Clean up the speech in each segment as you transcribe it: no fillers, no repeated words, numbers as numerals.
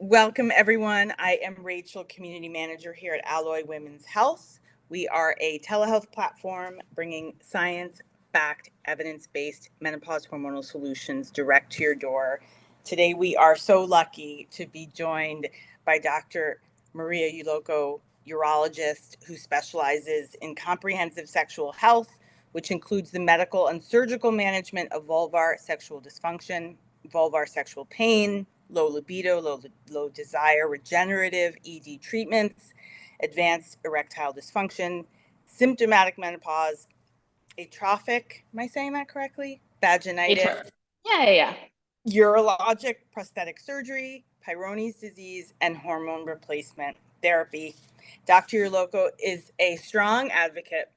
Welcome, everyone. I am Rachel, Community Manager here at Alloy Women's Health. We are a telehealth platform bringing science-backed, evidence-based menopause hormonal solutions direct to your door. Today, we are so lucky to be joined by Dr. Maria Uloko, urologist who specializes in comprehensive sexual health, which includes the medical and surgical management of vulvar sexual dysfunction, vulvar sexual pain, low libido, low desire, regenerative ED treatments, advanced erectile dysfunction, symptomatic menopause, atrophic, am I saying that correctly? Vaginitis, Yeah. urologic prosthetic surgery, Peyronie's disease, and hormone replacement therapy. Dr. Uloko is a strong advocate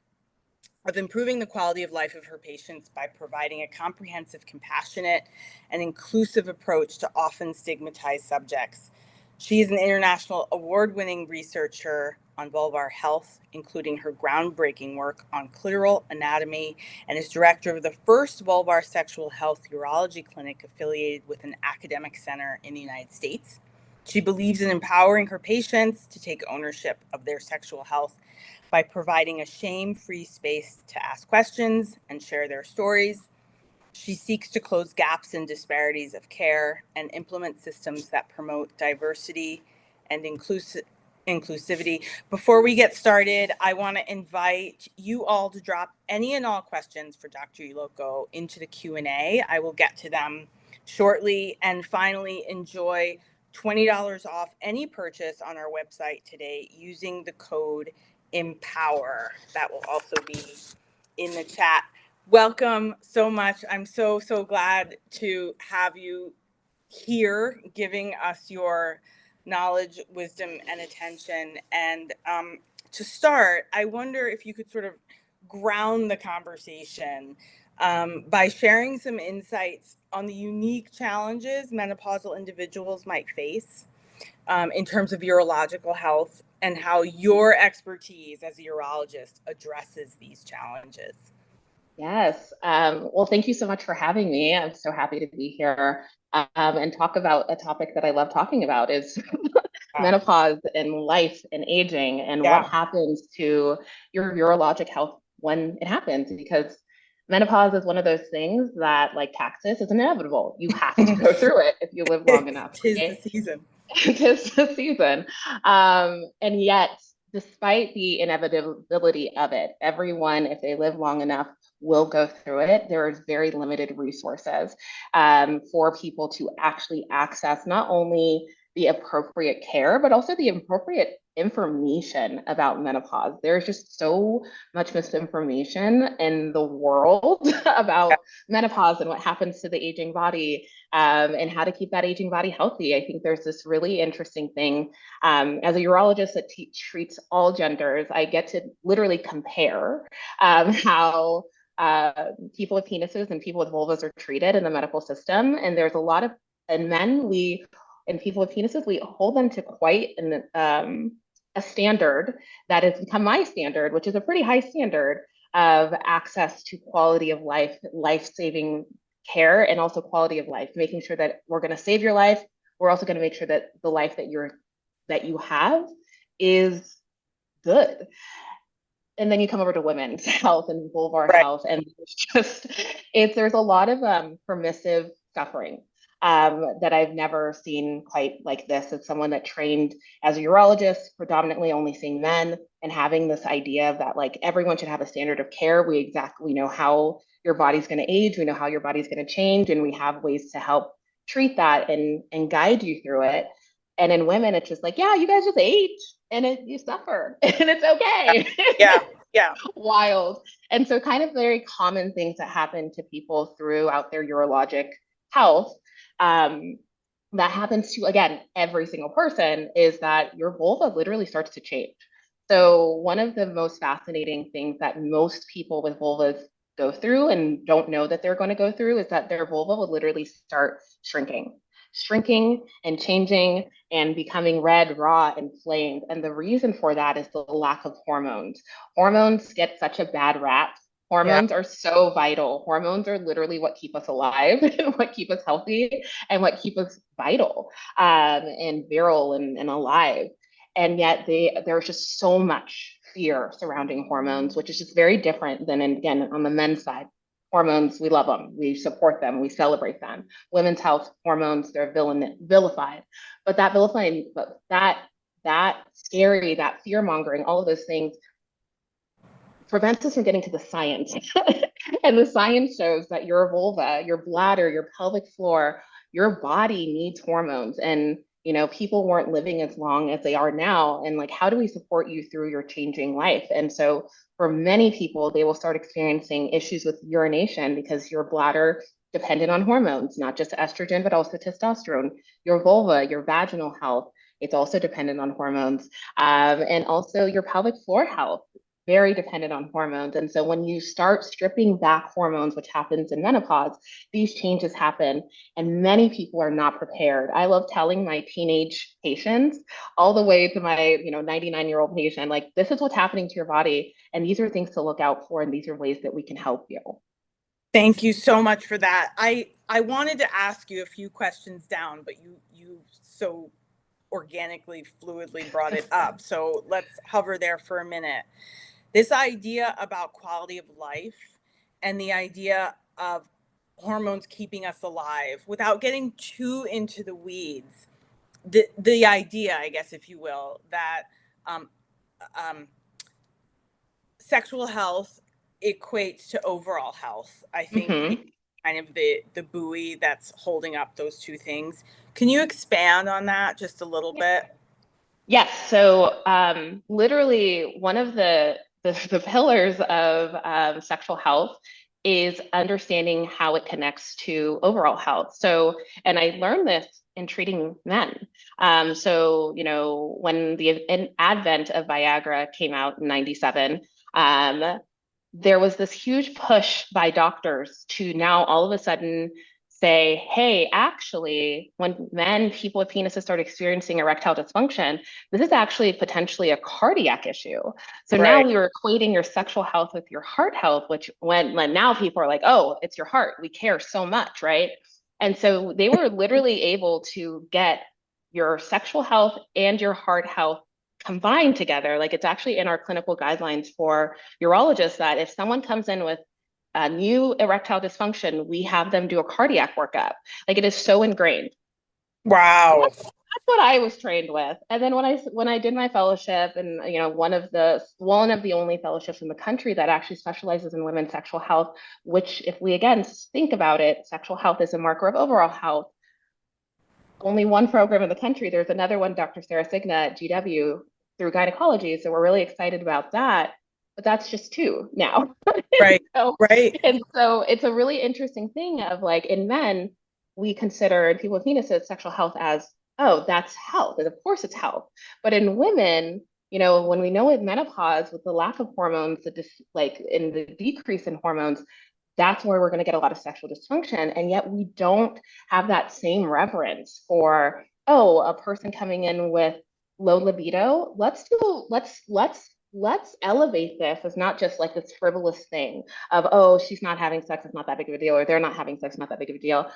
of improving the quality of life of her patients by providing a comprehensive, compassionate, and inclusive approach to often stigmatized subjects. She is an international award-winning researcher on vulvar health, including her groundbreaking work on clitoral anatomy, and is director of the first vulvar sexual health urology clinic affiliated with an academic center in the United States. She believes in empowering her patients to take ownership of their sexual health by providing a shame-free space to ask questions and share their stories. She seeks to close gaps in disparities of care and implement systems that promote diversity and inclusivity. Before we get started, I want to invite you all to drop any and all questions for Dr. Uloko into the Q&A. I will get to them shortly. And finally, enjoy $20 off any purchase on our website today using the code EMPOWER. That will also be in the chat. Welcome so much. I'm so glad to have you here giving us your knowledge, wisdom, and attention. And to start, I wonder if you could sort of ground the conversation by sharing some insights on the unique challenges menopausal individuals might face in terms of urological health and how your expertise as a urologist addresses these challenges. Yes. Well, thank you so much for having me. I'm so happy to be here and talk about a topic that I love talking about is menopause and life and aging and what Yeah. happens to your urologic health when it happens. Because menopause is one of those things that, like taxes, is inevitable. You have to go through it if you live long enough, Tis the right? season. Tis the season. And yet, despite the inevitability of it, everyone, if they live long enough, will go through it. There is very limited resources for people to actually access not only the appropriate care, but also the appropriate information about menopause. There's just so much misinformation in the world about menopause and what happens to the aging body and how to keep that aging body healthy. I think there's this really interesting thing. As a urologist that treats all genders, I get to literally compare how people with penises and people with vulvas are treated in the medical system. And there's a lot of, and men, and people with penises, we hold them to quite a standard that has become my standard, which is a pretty high standard of access to quality of life, life-saving care, and also quality of life, making sure that we're going to save your life. We're also going to make sure that the life that you have is good. And then you come over to women's health and vulvar Right. health, and there's a lot of permissive suffering that I've never seen quite like this. As someone that trained as a urologist, predominantly only seeing men, and having this idea of that like everyone should have a standard of care. We know how your body's going to age, we know how your body's going to change, and we have ways to help treat that and guide you through it. And in women, it's just like, yeah, you guys just age and you suffer and it's okay. Yeah. Wild. And so, kind of very common things that happen to people throughout their urologic health um, that happens to, again, every single person is that your vulva literally starts to change. So, one of the most fascinating things that most people with vulvas go through and don't know that they're going to go through is that their vulva will literally start shrinking and changing and becoming red, raw, inflamed. And the reason for that is the lack of hormones. Hormones get such a bad rap. Yeah. Hormones are so vital. Hormones are literally what keep us alive, and what keep us healthy, and what keep us vital, and virile and alive. And yet there's just so much fear surrounding hormones, which is just very different than, again, on the men's side. Hormones, we love them, we support them, we celebrate them. Women's health hormones, they're vilified. But that scary, that fear mongering, all of those things prevents us from getting to the science. And the science shows that your vulva, your bladder, your pelvic floor, your body needs hormones. And people weren't living as long as they are now. And like, how do we support you through your changing life? And so for many people, they will start experiencing issues with urination because your bladder dependent on hormones, not just estrogen, but also testosterone. Your vulva, your vaginal health, it's also dependent on hormones. And also your pelvic floor health, very dependent on hormones. And so when you start stripping back hormones, which happens in menopause, these changes happen, and many people are not prepared. I love telling my teenage patients all the way to my 99-year-old patient, like, this is what's happening to your body, and these are things to look out for, and these are ways that we can help you. Thank you so much for that. I wanted to ask you a few questions down, but you so organically, fluidly brought it up. So let's hover there for a minute. This idea about quality of life and the idea of hormones keeping us alive, without getting too into the weeds, the idea, I guess, if you will, that um, um, sexual health equates to overall health, I think, Mm-hmm. is kind of the buoy that's holding up those two things. Can you expand on that just a little bit? Yes. So literally one of the pillars of sexual health is understanding how it connects to overall health. So, and I learned this in treating men. So, when the advent of Viagra came out in 97, there was this huge push by doctors to now all of a sudden say, hey, actually, when people with penises start experiencing erectile dysfunction, this is actually potentially a cardiac issue. So now Right. we were equating your sexual health with your heart health, which when now people are like, oh, it's your heart. We care so much, right? And so they were literally able to get your sexual health and your heart health combined together. Like, it's actually in our clinical guidelines for urologists that if someone comes in with a new erectile dysfunction, we have them do a cardiac workup. Like, it is so ingrained. So Wow. that's what I was trained with. And then when I did my fellowship, and one of the only fellowships in the country that actually specializes in women's sexual health, which, if we again think about it, sexual health is a marker of overall health. Only one program in the country. There's another one, Dr. Sarah Signa at GW, through gynecology. So we're really excited about that. But that's just two now. Right. so, Right. and so it's a really interesting thing of, like, in men, we consider people with penises sexual health as, oh, that's health. And of course it's health. But in women, when we know with menopause, with the lack of hormones, like in the decrease in hormones, that's where we're going to get a lot of sexual dysfunction. And yet we don't have that same reverence for, oh, a person coming in with low libido. Let's elevate this as not just like this frivolous thing of, oh, she's not having sex, it's not that big of a deal, or they're not having sex, not that big of a deal.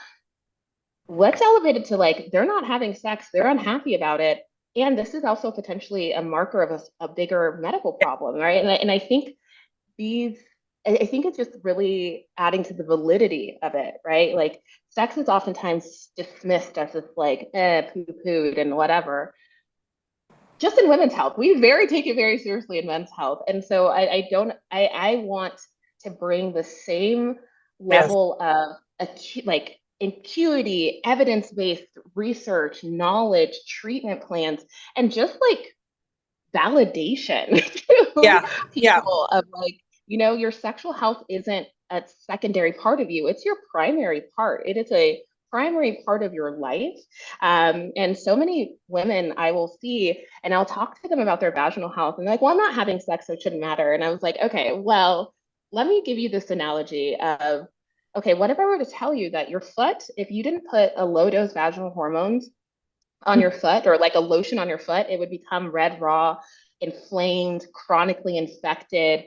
Let's elevate it to, like, they're not having sex, they're unhappy about it. And this is also potentially a marker of a bigger medical problem, right? And I think these I think it's just really adding to the validity of it, right? Like, sex is oftentimes dismissed as this, like, poo-pooed and whatever. Just in women's health, we take it very seriously in men's health. And so I want to bring the same Yes. level of like acuity, evidence-based research, knowledge, treatment plans, and just like validation to Yeah. Yeah. people of, like, your sexual health isn't a secondary part of you. It's your primary part. It is a primary part of your life. And so many women I will see, and I'll talk to them about their vaginal health, and they're like, well, I'm not having sex, so it shouldn't matter. And I was like, okay, well, let me give you this analogy of, okay, what if I were to tell you that your foot, if you didn't put a low dose vaginal hormones on your foot, or like a lotion on your foot, it would become red, raw, inflamed, chronically infected,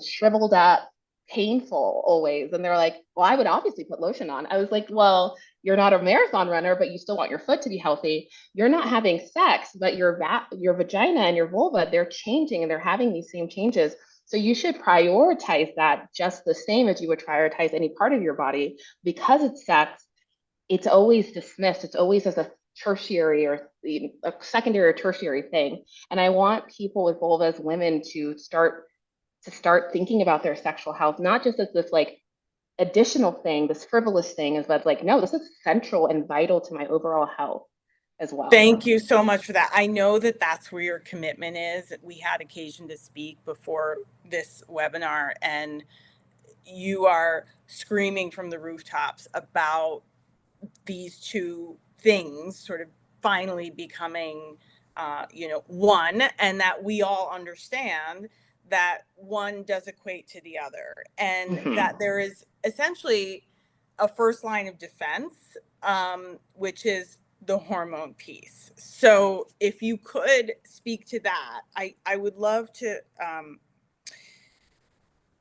shriveled up, painful always. And they're like, well, I would obviously put lotion on. I was like, well, you're not a marathon runner, but you still want your foot to be healthy. You're not having sex, but your vagina and your vulva, they're changing and they're having these same changes. So you should prioritize that just the same as you would prioritize any part of your body. Because it's sex, it's always dismissed. It's always as a tertiary or a secondary or tertiary thing. And I want people with vulvas, women, to start thinking about their sexual health, not just as this like additional thing, this frivolous thing, is but like, no, this is central and vital to my overall health as well. Thank you so much for that. I know that that's where your commitment is. We had occasion to speak before this webinar, and you are screaming from the rooftops about these two things sort of finally becoming, one, and that we all understand that one does equate to the other, and that there is essentially a first line of defense, which is the hormone piece. So if you could speak to that, I would love to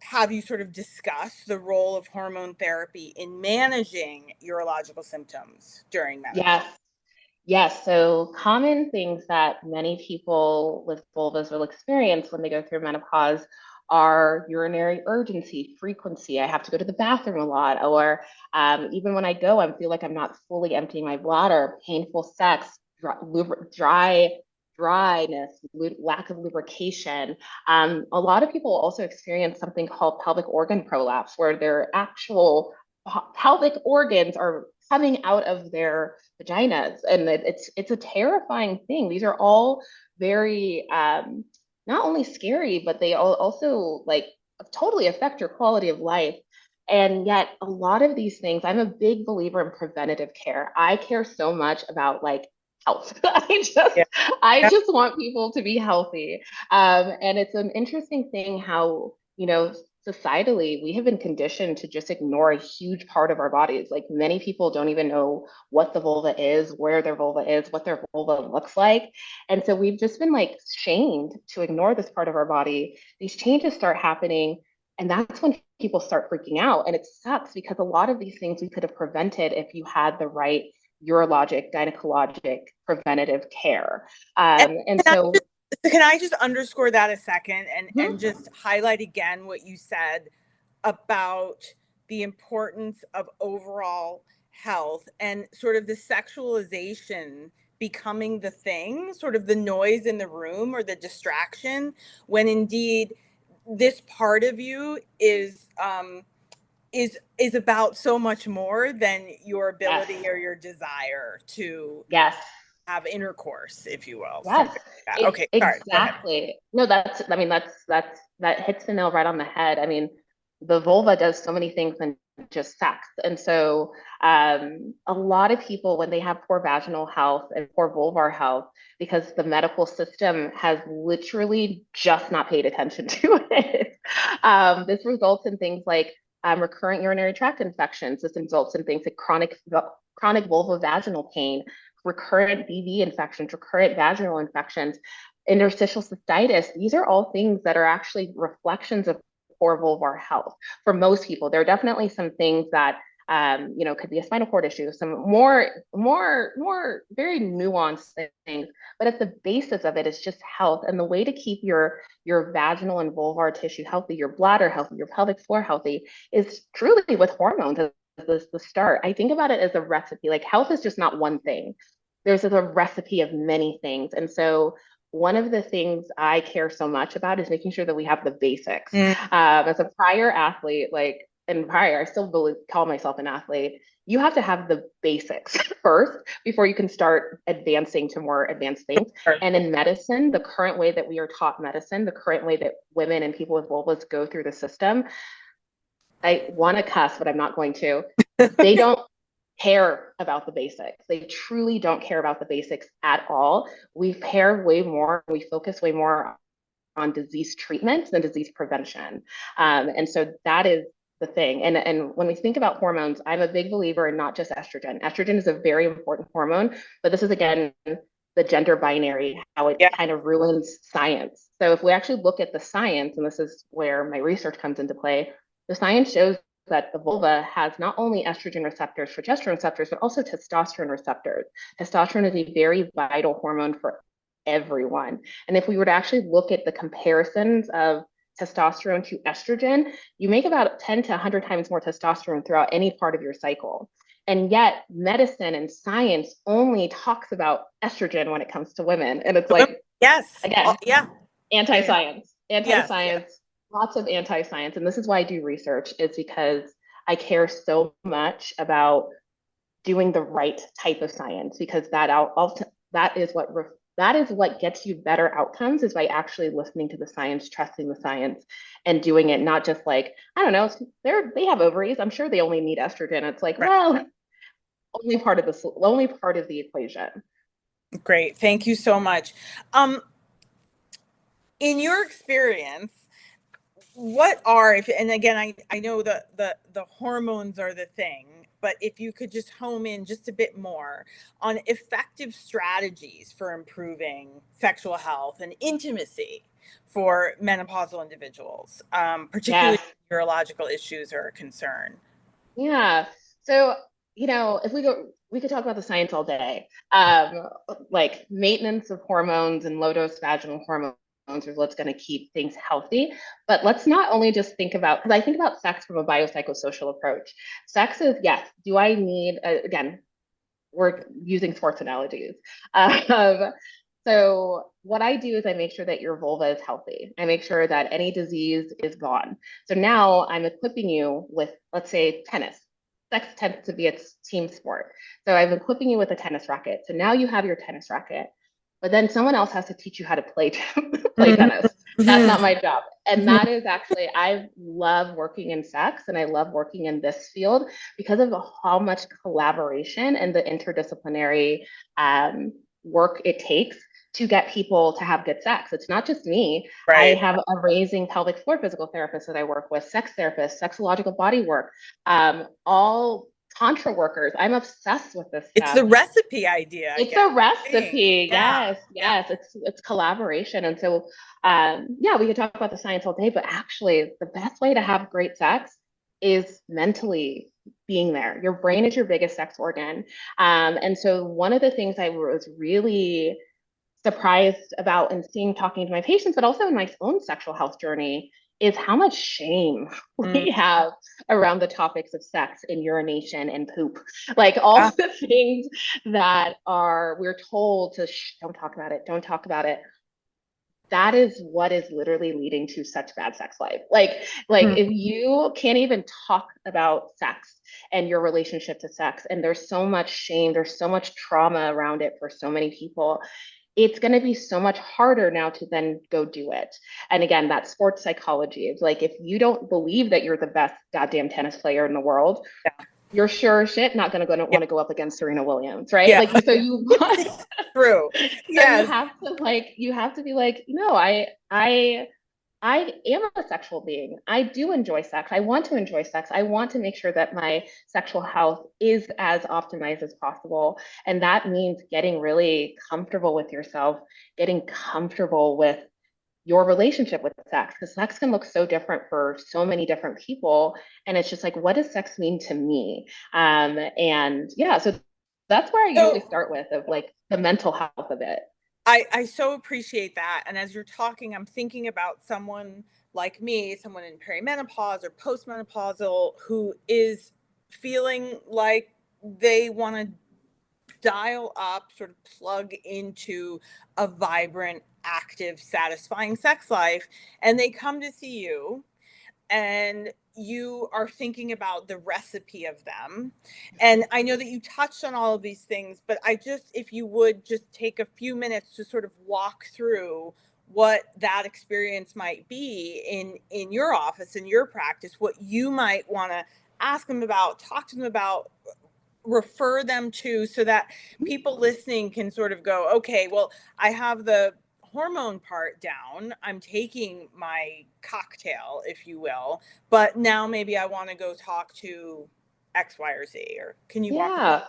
have you sort of discuss the role of hormone therapy in managing urological symptoms during menopause. Yes. Yes, so common things that many people with vulvas will experience when they go through menopause are urinary urgency, frequency. I have to go to the bathroom a lot, or even when I go, I feel like I'm not fully emptying my bladder, painful sex, dryness, lack of lubrication. A lot of people also experience something called pelvic organ prolapse, where their actual pelvic organs are coming out of their vaginas, and it's a terrifying thing. These are all very not only scary, but they also like totally affect your quality of life. And yet a lot of these things, I'm a big believer in preventative care. I care so much about like health. Yeah. I just want people to be healthy. And it's an interesting thing how, societally, we have been conditioned to just ignore a huge part of our bodies. Like many people don't even know what the vulva is, where their vulva is, what their vulva looks like. And so we've just been like shamed to ignore this part of our body. These changes start happening, and that's when people start freaking out. And it sucks because a lot of these things we could have prevented if you had the right urologic, gynecologic preventative care. Can I just underscore that a second and just highlight again what you said about the importance of overall health and sort of the sexualization becoming the thing, sort of the noise in the room or the distraction, when indeed this part of you is about so much more than your ability or your desire to have intercourse, if you will. Yes. Like that. Okay. Exactly. No, that hits the nail right on the head. I mean, the vulva does so many things than just sex. And so a lot of people, when they have poor vaginal health and poor vulvar health, because the medical system has literally just not paid attention to it, this results in things like recurrent urinary tract infections. This results in things like chronic vulvovaginal pain, recurrent BV infections, recurrent vaginal infections, interstitial cystitis. These are all things that are actually reflections of poor vulvar health. For most people, there are definitely some things that could be a spinal cord issue, some more very nuanced things. But at the basis of it is just health. And the way to keep your vaginal and vulvar tissue healthy, your bladder healthy, your pelvic floor healthy, is truly with hormones as the start. I think about it as a recipe. Like health is just not one thing. There's a recipe of many things. And so one of the things I care so much about is making sure that we have the basics. As a prior athlete, I still call myself an athlete. You have to have the basics first before you can start advancing to more advanced things. And in medicine, the current way that we are taught medicine, the current way that women and people with vulvas go through the system, I want to cuss, but I'm not going to. They don't care about the basics. They truly don't care about the basics at all. We focus way more on disease treatment than disease prevention. And so that is the thing. And when we think about hormones, I'm a big believer in not just estrogen. Estrogen is a very important hormone, but this is, again, the gender binary, how it kind of ruins science. So if we actually look at the science, and this is where my research comes into play, the science shows that the vulva has not only estrogen receptors, progesterone receptors, but also testosterone receptors. Testosterone is a very vital hormone for everyone. And if we were to actually look at the comparisons of testosterone to estrogen, you make about 10 to 100 times more testosterone throughout any part of your cycle. And yet, medicine and science only talks about estrogen when it comes to women. And it's like, yes, again, yeah, anti-science, yes, anti-science, lots of anti-science. And this is why I do research, is because I care so much about doing the right type of science, because that is what gets you better outcomes, is by actually listening to the science, trusting the science, and doing it not just like, I don't know, they have ovaries, I'm sure they only need estrogen. It's like, right. well, only part of the equation. Great, thank you so much. In your experience, what are, if, and again, I know the hormones are the thing, but if you could just home in just a bit more on effective strategies for improving sexual health and intimacy for menopausal individuals, particularly Yes. urological issues are a concern. Yeah. So, if we could talk about the science all day. Like maintenance of hormones and low dose vaginal hormones is what's going to keep things healthy. But let's not only just think about, because I think about sex from a biopsychosocial approach. Sex is, yes, do I need, again, we're using sports analogies. Um, so what I do is I make sure that your vulva is healthy. I make sure that any disease is gone. So now I'm equipping you with, let's say, tennis. Sex tends to be a team sport. So I'm equipping you with a tennis racket. So now you have your tennis racket, but then someone else has to teach you how to play play tennis. That's not my job. And that is actually, I love working in sex and I love working in this field because of how much collaboration and the interdisciplinary work it takes to get people to have good sex. It's not just me. I Right. have a raising pelvic floor physical therapist that I work with, sex therapists, sexological body work, all tantra workers. I'm obsessed with this It's stuff. the recipe idea It's again, a I think. recipe. Yeah. Yes, Yeah. yes. It's collaboration. And so yeah, we could talk about the science all day, but actually the best way to have great sex is mentally being there. Your brain is your biggest sex organ. And so one of the things I was really surprised about and seeing talking to my patients, but also in my own sexual health journey, is how much shame Mm. we have around the topics of sex and urination and poop. Like all Yeah. the things that we're told to don't talk about it, don't talk about it. That is what is literally leading to such bad sex life. Like Mm. if you can't even talk about sex and your relationship to sex, and there's so much shame, there's so much trauma around it for so many people, it's going to be so much harder now to then go do it. And again, that sports psychology is like, if you don't believe that you're the best goddamn tennis player in the world, Yeah. you're sure as shit not going to Yeah. want to go up against Serena Williams, right? Yeah. Like, so you want, True. so you Yes. have to be like, no, I am a sexual being. I do enjoy sex. I want to enjoy sex. I want to make sure that my sexual health is as optimized as possible. And that means getting really comfortable with yourself, getting comfortable with your relationship with sex, because sex can look so different for so many different people. And it's just like, what does sex mean to me? And yeah, so that's where I usually So start with, of like the mental health of it. I so appreciate that. And as you're talking, I'm thinking about someone like me, someone in perimenopause or postmenopausal who is feeling like they want to dial up, sort of plug into a vibrant, active, satisfying sex life. And they come to see you and you are thinking about the recipe of them. And I know that you touched on all of these things, but I just, if you would just take a few minutes to sort of walk through what that experience might be in your office, in your practice, what you might want to ask them about, talk to them about, refer them to, so that people listening can sort of go, okay, well, I have the hormone part down. I'm taking my cocktail, if you will, but now maybe I want to go talk to X, Y, or Z. Or can you walk? Yeah.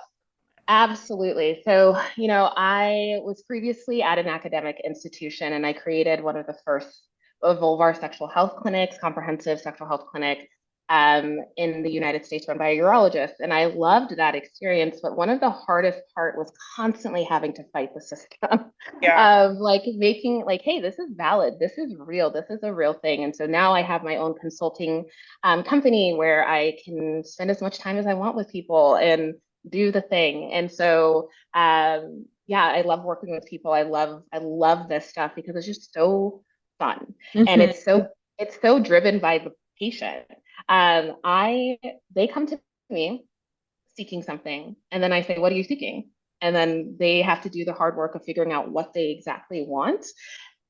Absolutely. So, I was previously at an academic institution and I created one of the first Vulvar sexual health clinics, comprehensive sexual health clinic in the United States run by a urologist. And I loved that experience. But one of the hardest part was constantly having to fight the system Yeah. of like making like, hey, this is valid. This is real. This is a real thing. And so now I have my own consulting company where I can spend as much time as I want with people and do the thing. And so, yeah, I love working with people. I love this stuff because it's just so fun. And Hmm. it's so driven by the patient. I they come to me seeking something, and then I say, "What are you seeking?" And then they have to do the hard work of figuring out what they exactly want,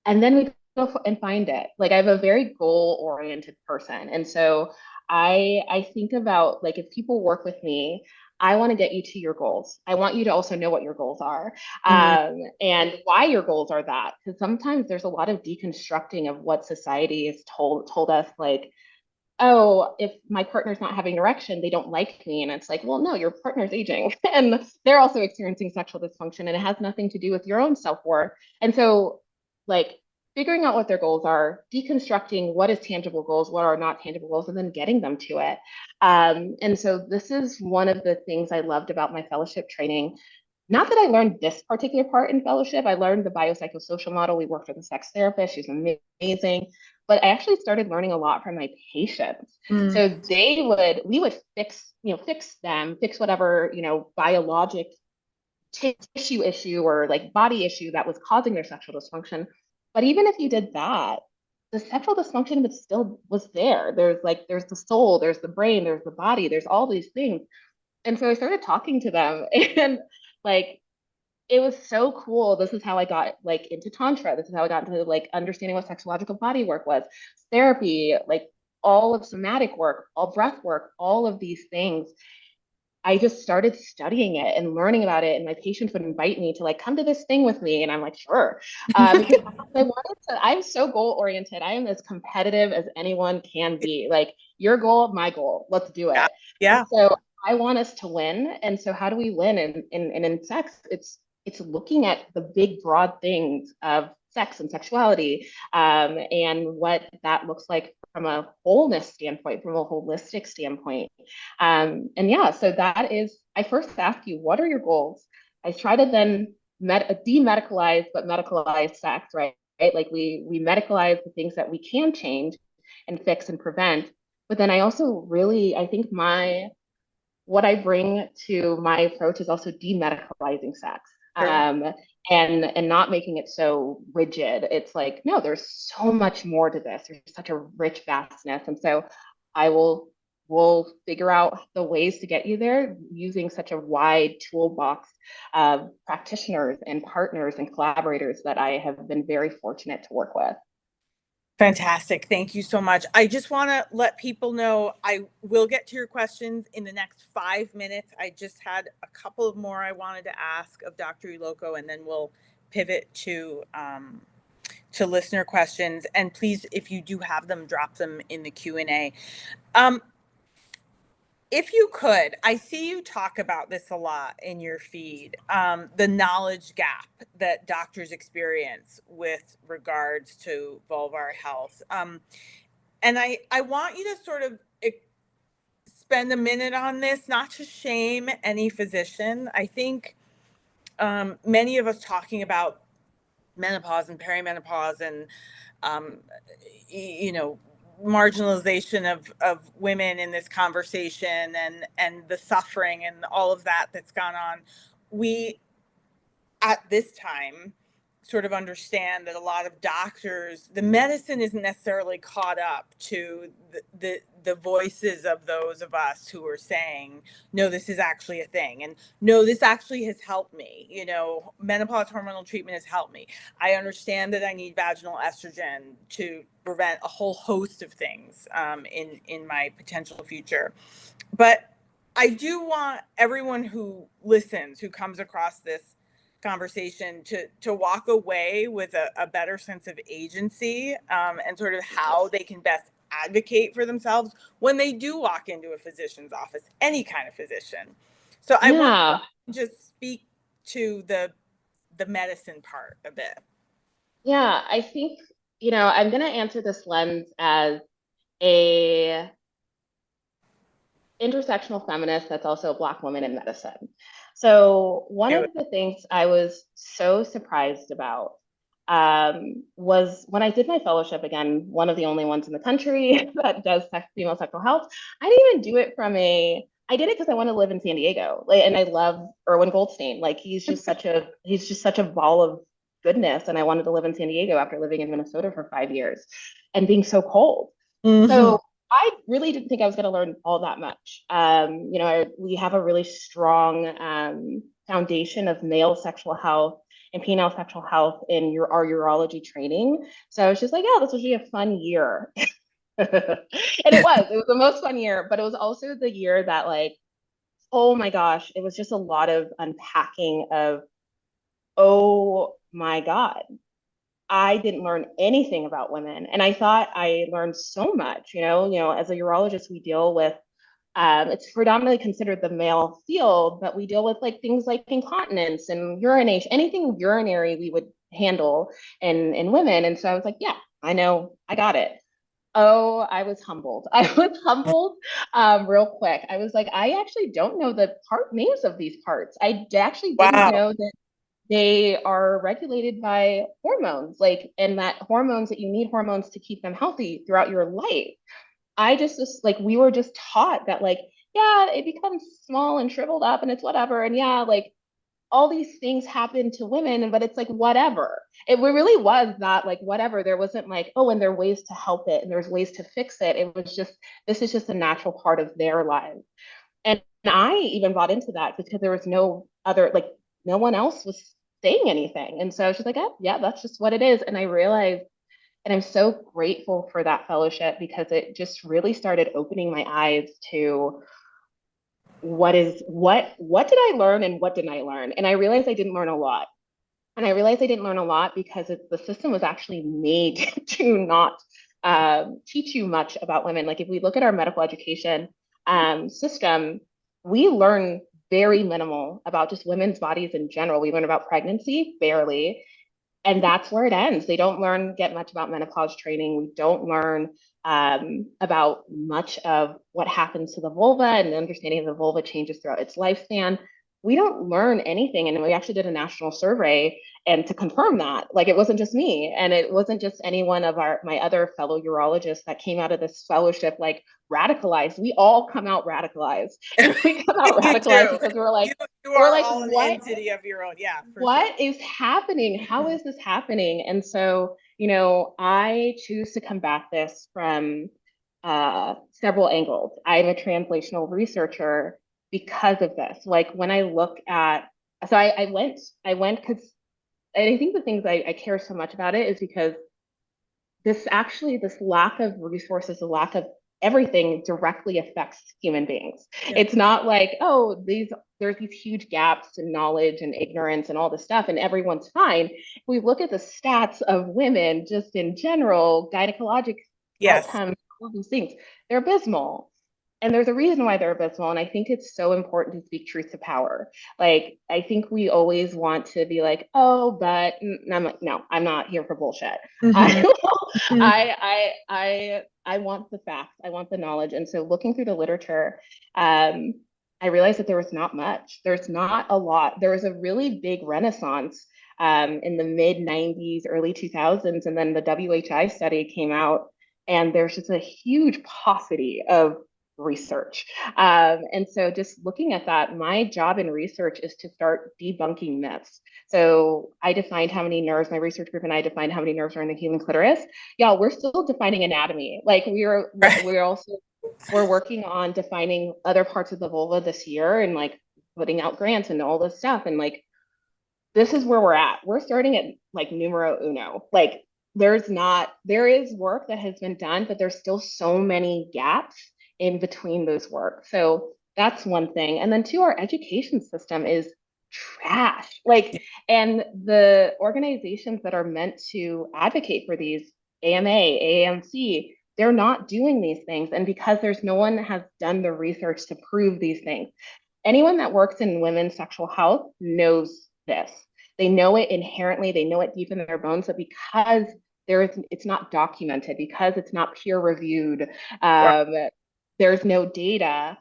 and then we go and find it. Like I'm a very goal-oriented person, and so I think about like if people work with me. I want to get you to your goals. I want you to also know what your goals are Hmm. and why your goals are that. Because sometimes there's a lot of deconstructing of what society has told us, like oh, if my partner's not having erection, they don't like me. And it's like, well, no, your partner's aging and they're also experiencing sexual dysfunction and it has nothing to do with your own self-worth. And so, like, figuring out what their goals are, deconstructing what is tangible goals, what are not tangible goals, and then getting them to it. And so, this is one of the things I loved about my fellowship training. Not that I learned this particular part in fellowship, I learned the biopsychosocial model. We worked with a sex therapist, she's amazing, but I actually started learning a lot from my patients. Mm. So we would fix them, fix whatever, biologic tissue issue or like body issue that was causing their sexual dysfunction. But even if you did that, the sexual dysfunction was there. There's the soul, there's the brain, there's the body, there's all these things. And so I started talking to them and like it was so cool. This is how I got like into tantra. This is how I got into like understanding what sexological body work was, therapy, like all of somatic work, all breath work, all of these things. I just started studying it and learning about it. And my patients would invite me to like come to this thing with me. And I'm like, sure. Because I'm so goal oriented. I am as competitive as anyone can be. Like your goal, my goal, let's do Yeah. it. And Yeah. so I want us to win. And so how do we win? And in sex, it's looking at the big broad things of sex and sexuality and what that looks like from a wholeness standpoint, from a holistic standpoint. And yeah, so that is, I first ask you, what are your goals? I try to then demedicalize, but medicalize sex, right? Right? Like we medicalize the things that we can change and fix and prevent. But then I also really, I think what I bring to my approach is also demedicalizing sex. Sure. And not making it so rigid. It's like, no, there's so much more to this. There's such a rich vastness. And so I will figure out the ways to get you there using such a wide toolbox of practitioners and partners and collaborators that I have been very fortunate to work with. Fantastic. Thank you so much. I just want to let people know I will get to your questions in the next 5 minutes. I just had a couple of more I wanted to ask of Dr. Uloko, and then we'll pivot to listener questions. And please, if you do have them, drop them in the Q&A. Um, if you could, I see you talk about this a lot in your feed, the knowledge gap that doctors experience with regards to vulvar health. And I want you to sort of spend a minute on this, not to shame any physician. I think many of us talking about menopause and perimenopause and um, you know, marginalization of women in this conversation and the suffering and all of that that's gone on, we at this time sort of understand that a lot of doctors, the medicine isn't necessarily caught up to the voices of those of us who are saying, no, this is actually a thing, and no, this actually has helped me. You know, menopause hormonal treatment has helped me. I understand that I need vaginal estrogen to prevent a whole host of things in my potential future, but I do want everyone who listens, who comes across this conversation, to walk away with a better sense of agency, and sort of how they can best advocate for themselves when they do walk into a physician's office, any kind of physician. So I want Yeah. to just speak to the medicine part a bit. Yeah. I think, I'm going to answer this lens as a intersectional feminist that's also a Black woman in medicine. So one of the things I was so surprised about was when I did my fellowship, again, one of the only ones in the country that does female sexual health. I didn't even do it I did it because I want to live in San Diego, like, and I love Irwin Goldstein. Like he's just such a ball of goodness, and I wanted to live in San Diego after living in Minnesota for 5 years and being so cold. So I really didn't think I was going to learn all that much. We have a really strong foundation of male sexual health and female sexual health in our urology training. So I was just like, yeah, this will be a fun year. And it was the most fun year, but it was also the year that, like, oh my gosh, it was just a lot of unpacking of, oh my God, I didn't learn anything about women. And I thought I learned so much, as a urologist, we deal with, it's predominantly considered the male field, but we deal with like things like incontinence and urination, anything urinary we would handle in women. And so I was like, yeah, I know, I got it. Oh, I was humbled. I was humbled real quick. I was like, I actually don't know the names of these parts. I actually didn't know that they are regulated by hormones, and that hormones that you need hormones to keep them healthy throughout your life. I just like, we were just taught that, like, yeah, it becomes small and shriveled up and it's whatever. And yeah, like all these things happen to women, but it's like, whatever. It really was that, like, whatever. There wasn't like, oh, and there are ways to help it and there's ways to fix it. It was just, this is just a natural part of their lives. And I even bought into that because there was no other, like, no one else was saying anything. And so I was just like, oh, yeah, that's just what it is. And I realized, and I'm so grateful for that fellowship because it just really started opening my eyes to what did I learn and what didn't I learn? And I realized I didn't learn a lot. And I realized I didn't learn a lot because the system was actually made to not teach you much about women. Like if we look at our medical education system, we learn very minimal about just women's bodies in general. We learn about pregnancy, barely. And that's where it ends. They don't get much about menopause training. We don't learn about much of what happens to the vulva and the understanding of the vulva changes throughout its lifespan. We don't learn anything. And we actually did a national survey and to confirm that, like, it wasn't just me and it wasn't just any one of my other fellow urologists that came out of this fellowship, like, radicalized. We all come out radicalized. And we come out radicalized because we're like, you are all an entity of your own. Yeah. What is happening? How is this happening? And so, I choose to combat this from several angles. I'm a translational researcher because of this. Like when I look at, so I went because I think the things I care so much about it is because this lack of resources, the lack of everything directly affects human beings. Yeah. It's not like, oh, there's these huge gaps in knowledge and ignorance and all this stuff, and everyone's fine. If we look at the stats of women just in general, gynecologic outcomes, all these things, they're abysmal. And there's a reason why they're abysmal. And I think it's so important to speak truth to power. Like, I think we always want to be like, oh, but and I'm like, no, I'm not here for bullshit. I want the facts. I want the knowledge. And so looking through the literature, I realized that there was not much. There's not a lot. There was a really big renaissance in the mid 90s, early 2000s. And then the WHI study came out and there's just a huge paucity of research. And so just looking at that, my job in research is to start debunking myths. So I defined how many nerves, my research group and I defined how many nerves are in the human clitoris. Y'all, we're still defining anatomy. Like we're working on defining other parts of the vulva this year and like putting out grants and all this stuff. And like, this is where we're at. We're starting at like numero uno. Like there is work that has been done, but there's still so many gaps in between those work. So that's one thing. And then two, our education system is trash. Like, and the organizations that are meant to advocate for these, AMA, AAMC, they're not doing these things. And because there's no one that has done the research to prove these things. Anyone that works in women's sexual health knows this. They know it inherently, they know it deep in their bones, but because it's not documented, because it's not peer reviewed, there's no data,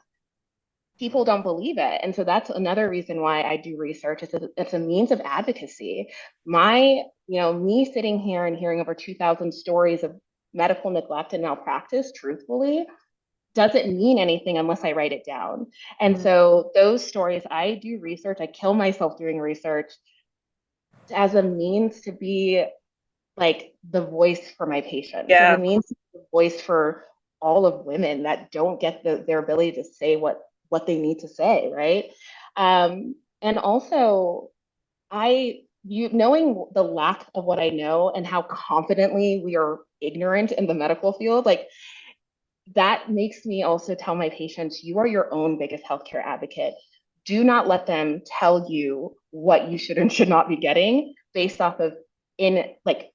people don't believe it. And so that's another reason why I do research. It's a means of advocacy. Me sitting here and hearing over 2,000 stories of medical neglect and malpractice, truthfully, doesn't mean anything unless I write it down. And so those stories, I do research, I kill myself doing research as a means to be like the voice for my patients, as a means to be the voice for all of women that don't get their ability to say what they need to say, right? And also, knowing the lack of what I know and how confidently we are ignorant in the medical field, like that makes me also tell my patients, you are your own biggest healthcare advocate. Do not let them tell you what you should and should not be getting based off of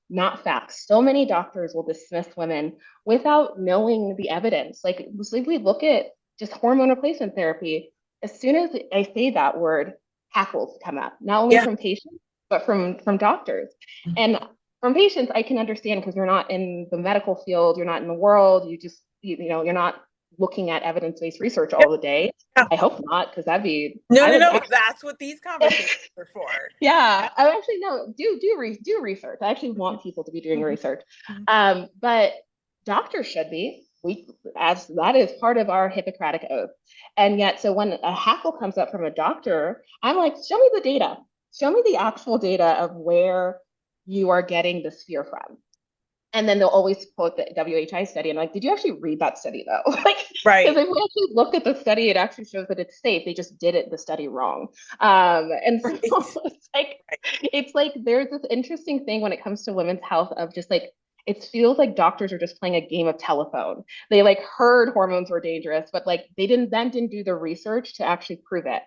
not facts. So many doctors will dismiss women without knowing the evidence. Like we look at just hormone replacement therapy, as soon as I say that word, hackles come up, not only from patients, but from doctors. And from patients, I can understand because you're not in the medical field, you're not in the world, you're not looking at evidence-based research all the day. I hope not, because that'd be no. That's what these conversations are for. Yeah, I actually no do research. I actually want people to be doing research, but doctors should be. As that is part of our Hippocratic oath, and yet, so when a hackle comes up from a doctor, I'm like, show me the data, show me the actual data of where you are getting this fear from. And then they'll always quote the WHI study. And like, did you actually read that study though? Like, because if we actually look at the study, it actually shows that it's safe. They just did the study wrong. And so it's like there's this interesting thing when it comes to women's health of just like, it feels like doctors are just playing a game of telephone. They like heard hormones were dangerous, but like they didn't do the research to actually prove it.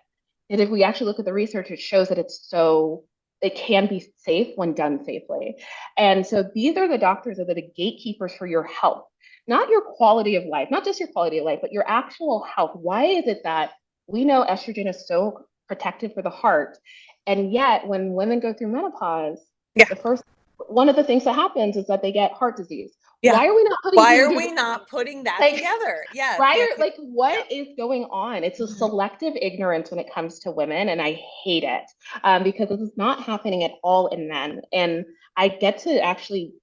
And if we actually look at the research, it shows that it can be safe when done safely. And so these are the doctors that are the gatekeepers for your health, not your quality of life, not just your quality of life, but your actual health. Why is it that we know estrogen is so protective for the heart? And yet when women go through menopause, one of the things that happens is that they get heart disease. Why are we not putting that together? Yes. What is going on? It's a selective ignorance when it comes to women, and I hate it because this is not happening at all in men. And I get to actually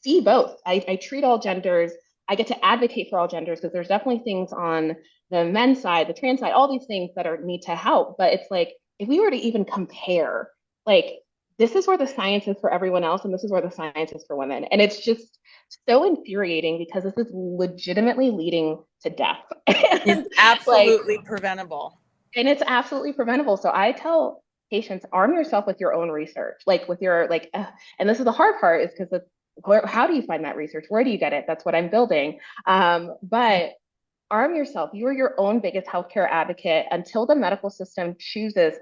see both. I treat all genders. I get to advocate for all genders because there's definitely things on the men's side, the trans side, all these things that need to help. But it's like, if we were to even compare, like, this is where the science is for everyone else, and this is where the science is for women. And it's just so infuriating because this is legitimately leading to death. It's absolutely preventable. And it's absolutely preventable. So I tell patients, arm yourself with your own research, and this is the hard part, is because how do you find that research? Where do you get it? That's what I'm building. But arm yourself. You are your own biggest healthcare advocate until the medical system chooses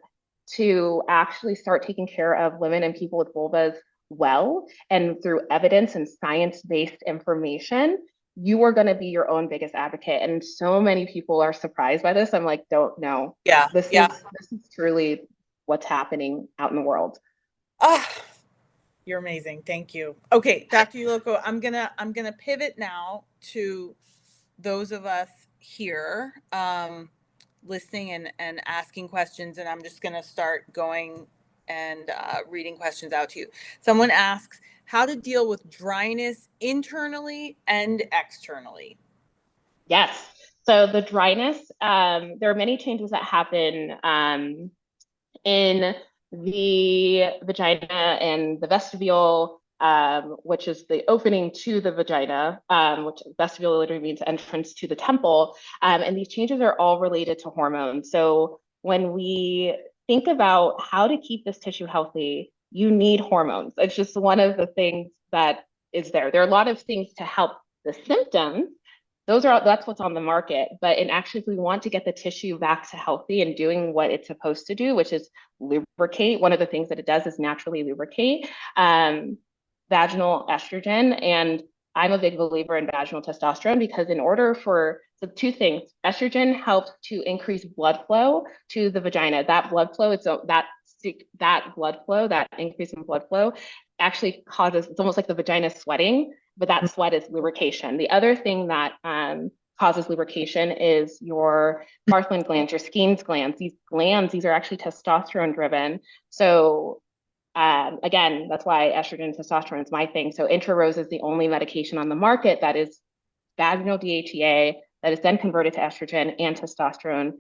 to actually start taking care of women and people with vulvas well, and through evidence and science-based information. You are going to be your own biggest advocate. And so many people are surprised by this. I'm like, don't know. This is truly what's happening out in the world. You're amazing. Thank you. Okay, Dr. Uloko, I'm gonna pivot now to those of us here listening and asking questions, and I'm just gonna start going and reading questions out to you. Someone asks how to deal with dryness internally and externally. Yes. So the dryness, there are many changes that happen in the vagina and the vestibule, which is the opening to the vagina, which vestibule literally means entrance to the temple. And these changes are all related to hormones. So when we think about how to keep this tissue healthy, you need hormones. It's just one of the things that is there. There are a lot of things to help the symptoms. That's what's on the market. But actually, if we want to get the tissue back to healthy and doing what it's supposed to do, which is lubricate, one of the things that it does is naturally lubricate vaginal estrogen. And I'm a big believer in vaginal testosterone because two things, estrogen helps to increase blood flow to the vagina. That blood flow, that increase in blood flow actually causes, it's almost like the vagina sweating, but that sweat is lubrication. The other thing that causes lubrication is your Bartholin glands, your Skene's glands. These are actually testosterone driven. So again, that's why estrogen and testosterone is my thing. So Intrarose is the only medication on the market that is vaginal DHEA that is then converted to estrogen and testosterone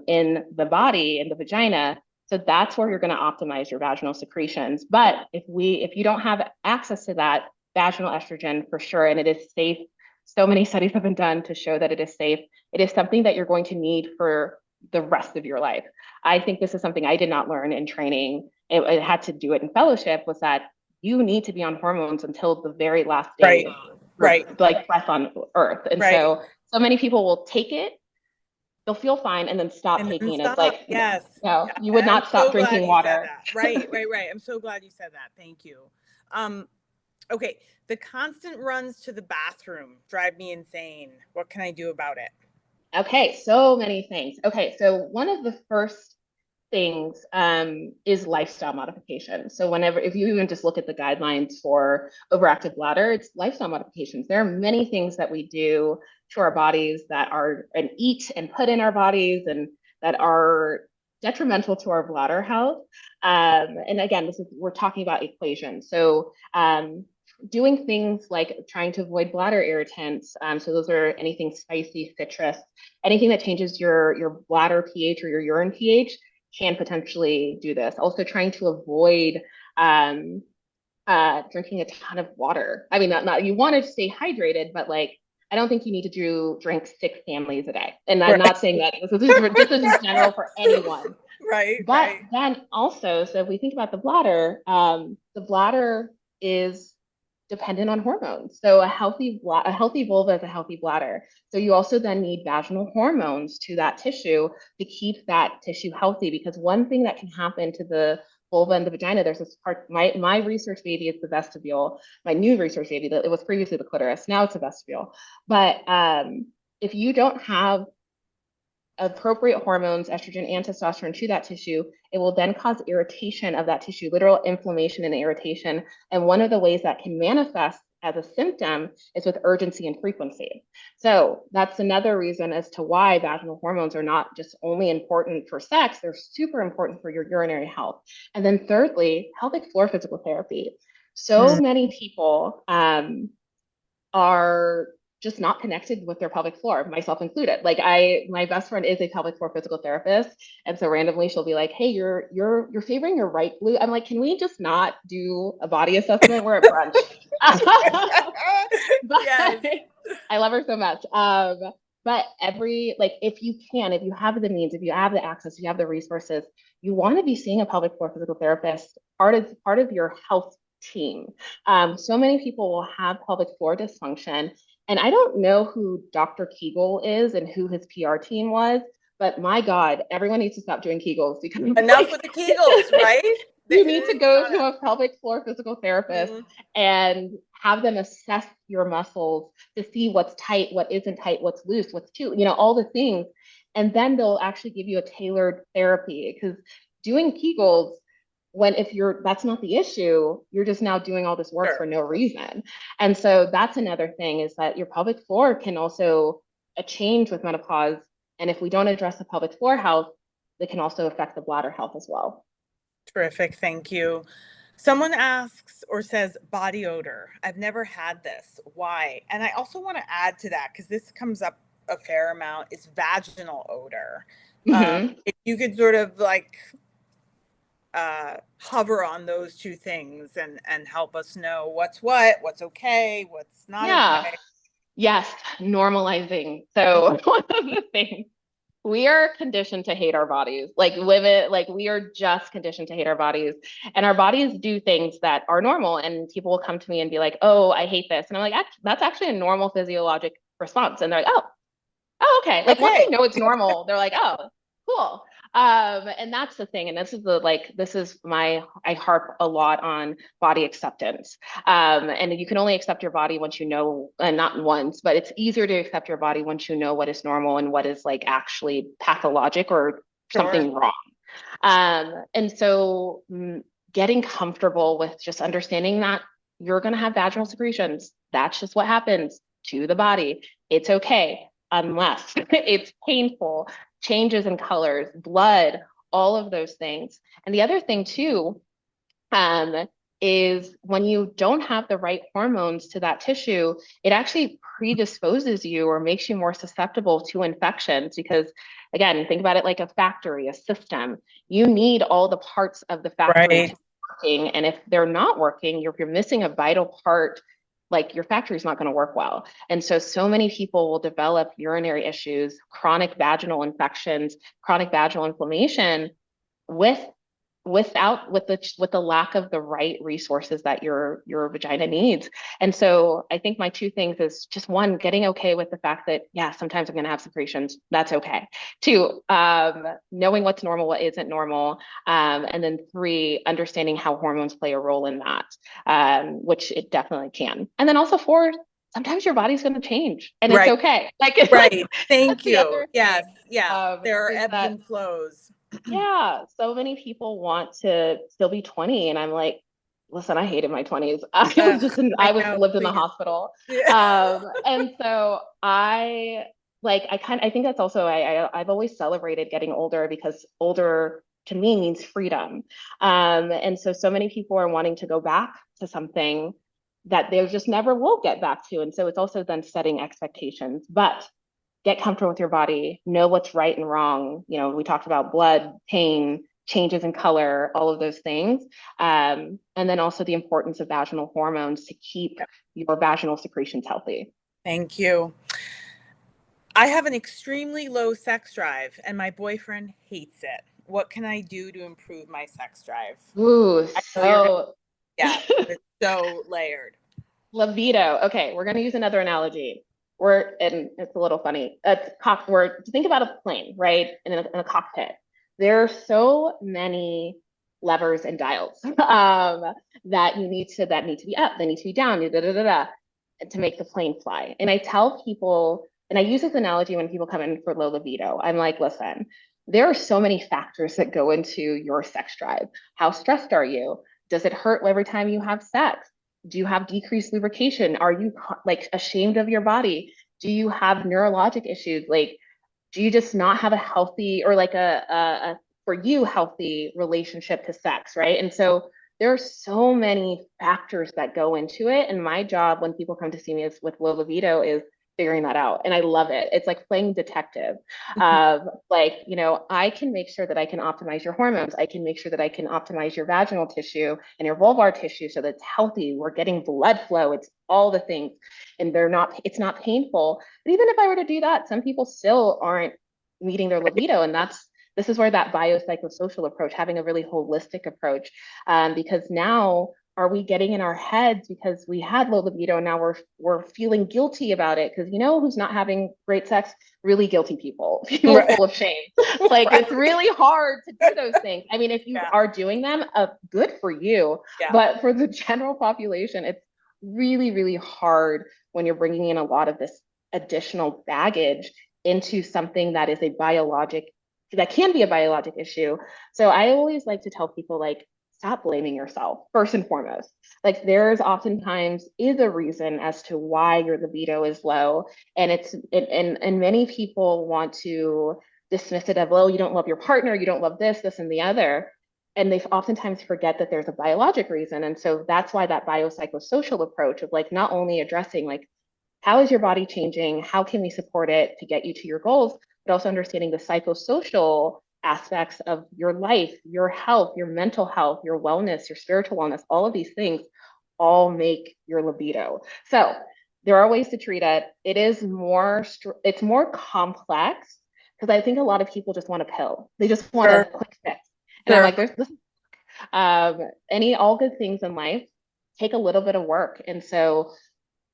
in the body, in the vagina. So that's where you're going to optimize your vaginal secretions. But if you don't have access to that vaginal estrogen for sure, and it is safe, so many studies have been done to show that it is safe. It is something that you're going to need for the rest of your life. I think this is something I did not learn in training. It had to do it in fellowship, was that you need to be on hormones until the very last day, like breath on earth. And so many people will take it, they'll feel fine, and then stop taking it. It's like, yes, you would not stop drinking water. Right. I'm so glad you said that. Thank you. Okay, the constant runs to the bathroom drive me insane. What can I do about it? Okay, so many things. Okay, so one of the first things is lifestyle modification. So if you even just look at the guidelines for overactive bladder, it's lifestyle modifications. There are many things that we do to our bodies that are and eat and put in our bodies and that are detrimental to our bladder health. And again, we're talking about equation. So doing things like trying to avoid bladder irritants. So those are anything spicy, citrus, anything that changes your bladder pH or your urine pH can potentially do this. Also trying to avoid drinking a ton of water. I mean, not you want to stay hydrated, but like, I don't think you need to drink 6 families a day. And I'm not saying that this is in general for anyone. But then also, so if we think about the bladder is dependent on hormones. So a healthy vulva is a healthy bladder. So you also then need vaginal hormones to that tissue to keep that tissue healthy. Because one thing that can happen to the vulva and the vagina, there's this part, my research baby is the vestibule. My new research baby, it was previously the clitoris, now it's a vestibule. But if you don't have appropriate hormones, estrogen and testosterone to that tissue, it will then cause irritation of that tissue, literal inflammation and irritation. And one of the ways that can manifest as a symptom is with urgency and frequency. So that's another reason as to why vaginal hormones are not just only important for sex, they're super important for your urinary health. And then thirdly, pelvic floor physical therapy. So many people are just not connected with their pelvic floor, myself included. Like my best friend is a pelvic floor physical therapist. And so randomly she'll be like, hey, you're favoring your right glute. I'm like, can we just not do a body assessment? We're at brunch. But I love her so much. But if you have the means, if you have the access, if you have the resources, you want to be seeing a pelvic floor physical therapist, part of your health team. So many people will have pelvic floor dysfunction. And I don't know who Dr. Kegel is and who his PR team was, but my God, everyone needs to stop doing Kegels because enough with the Kegels, right? You need to go to a pelvic floor physical therapist and have them assess your muscles to see what's tight, what isn't tight, what's loose, what's too, all the things. And then they'll actually give you a tailored therapy, because doing Kegels, that's not the issue, you're just now doing all this work for no reason. And so that's another thing, is that your pelvic floor can also change with menopause. And if we don't address the pelvic floor health, it can also affect the bladder health as well. Terrific. Thank you. Someone asks or says body odor. I've never had this. Why? And I also want to add to that, because this comes up a fair amount, is vaginal odor. If you could sort of like hover on those two things and help us know what's okay, what's not okay. Yes, normalizing. So one of the things, we are conditioned to hate our bodies. Like women, we are just conditioned to hate our bodies. And our bodies do things that are normal. And people will come to me and be like, oh, I hate this. And I'm like, that's actually a normal physiologic response. And they're like, oh, okay. Once they know it's normal, they're like, oh, cool. And that's the thing. And this is I harp a lot on body acceptance. And you can only accept your body once you know, and not once, but it's easier to accept your body once you know what is normal and what is actually pathologic or something wrong. And so getting comfortable with just understanding that you're going to have vaginal secretions. That's just what happens to the body. It's okay. unless it's painful, changes in colors, blood, all of those things. And the other thing too, is when you don't have the right hormones to that tissue, it actually predisposes you or makes you more susceptible to infections. Because again, think about it like a factory, a system. You need all the parts of the factory to be working. And if they're not working, if you're missing a vital part, like your factory is not going to work well. And so many people will develop urinary issues, chronic vaginal infections, chronic vaginal inflammation with with the lack of the right resources that your vagina needs. And so I think my two things is just one, getting okay with the fact that yeah, sometimes I'm going to have secretions, that's okay. Two, knowing what's normal, what isn't normal, and then three, understanding how hormones play a role in that, which it definitely can. And then also four, sometimes your body's going to change and it's okay. Like Thank you. Yes, yeah. There are ebbs and flows. Yeah, so many people want to still be 20, and I'm like, listen, I hated my 20s. I lived in the hospital. Yeah. And so I think that's also I've always celebrated getting older because older to me means freedom. And so many people are wanting to go back to something that they just never will get back to. And so it's also then setting expectations. But get comfortable with your body, know what's right and wrong. You know, we talked about blood, pain, changes in color, all of those things. And then also the importance of vaginal hormones to keep your vaginal secretions healthy. Thank you. I have an extremely low sex drive and my boyfriend hates it. What can I do to improve my sex drive? Ooh, yeah, it's so layered. Libido. Okay, we're going to use another analogy. And it's a little funny. Think about a plane, right? In a cockpit. There are so many levers and dials that need to be up, they need to be down, to make the plane fly. And I tell people, and I use this analogy when people come in for low libido. I'm like, listen, there are so many factors that go into your sex drive. How stressed are you? Does it hurt every time you have sex? Do you have decreased lubrication? Are you like ashamed of your body? Do you have neurologic issues? Like, do you just not have a healthy or like a for you healthy relationship to sex, right? And so there are so many factors that go into it. And my job when people come to see me with low libido is figuring that out. And I love it. It's like playing detective. I can make sure that I can optimize your hormones. I can make sure that I can optimize your vaginal tissue and your vulvar tissue so that it's healthy. We're getting blood flow. It's all the things. And it's not painful. But even if I were to do that, some people still aren't meeting their libido. And this is where that biopsychosocial approach, having a really holistic approach, because now are we getting in our heads because we had low libido and now we're feeling guilty about it? Because you know who's not having great sex? Really guilty people full of shame. Like it's really hard to do those things. I mean, if you are doing them, good for you. But for the general population, it's really, really hard when you're bringing in a lot of this additional baggage into something that can be a biologic issue. So I always like to tell people, like, stop blaming yourself first and foremost. Like there's oftentimes is a reason as to why your libido is low. And and many people want to dismiss it of, well, you don't love your partner, you don't love this, and the other. And they oftentimes forget that there's a biologic reason. And so that's why that biopsychosocial approach of like not only addressing like how is your body changing, how can we support it to get you to your goals, but also understanding the psychosocial aspects of your life, your health, your mental health, your wellness, your spiritual wellness, all of these things all make your libido. So there are ways to treat it. It's more complex because I think a lot of people just want a pill. They just want a quick fix. And I'm like, all good things in life take a little bit of work. And so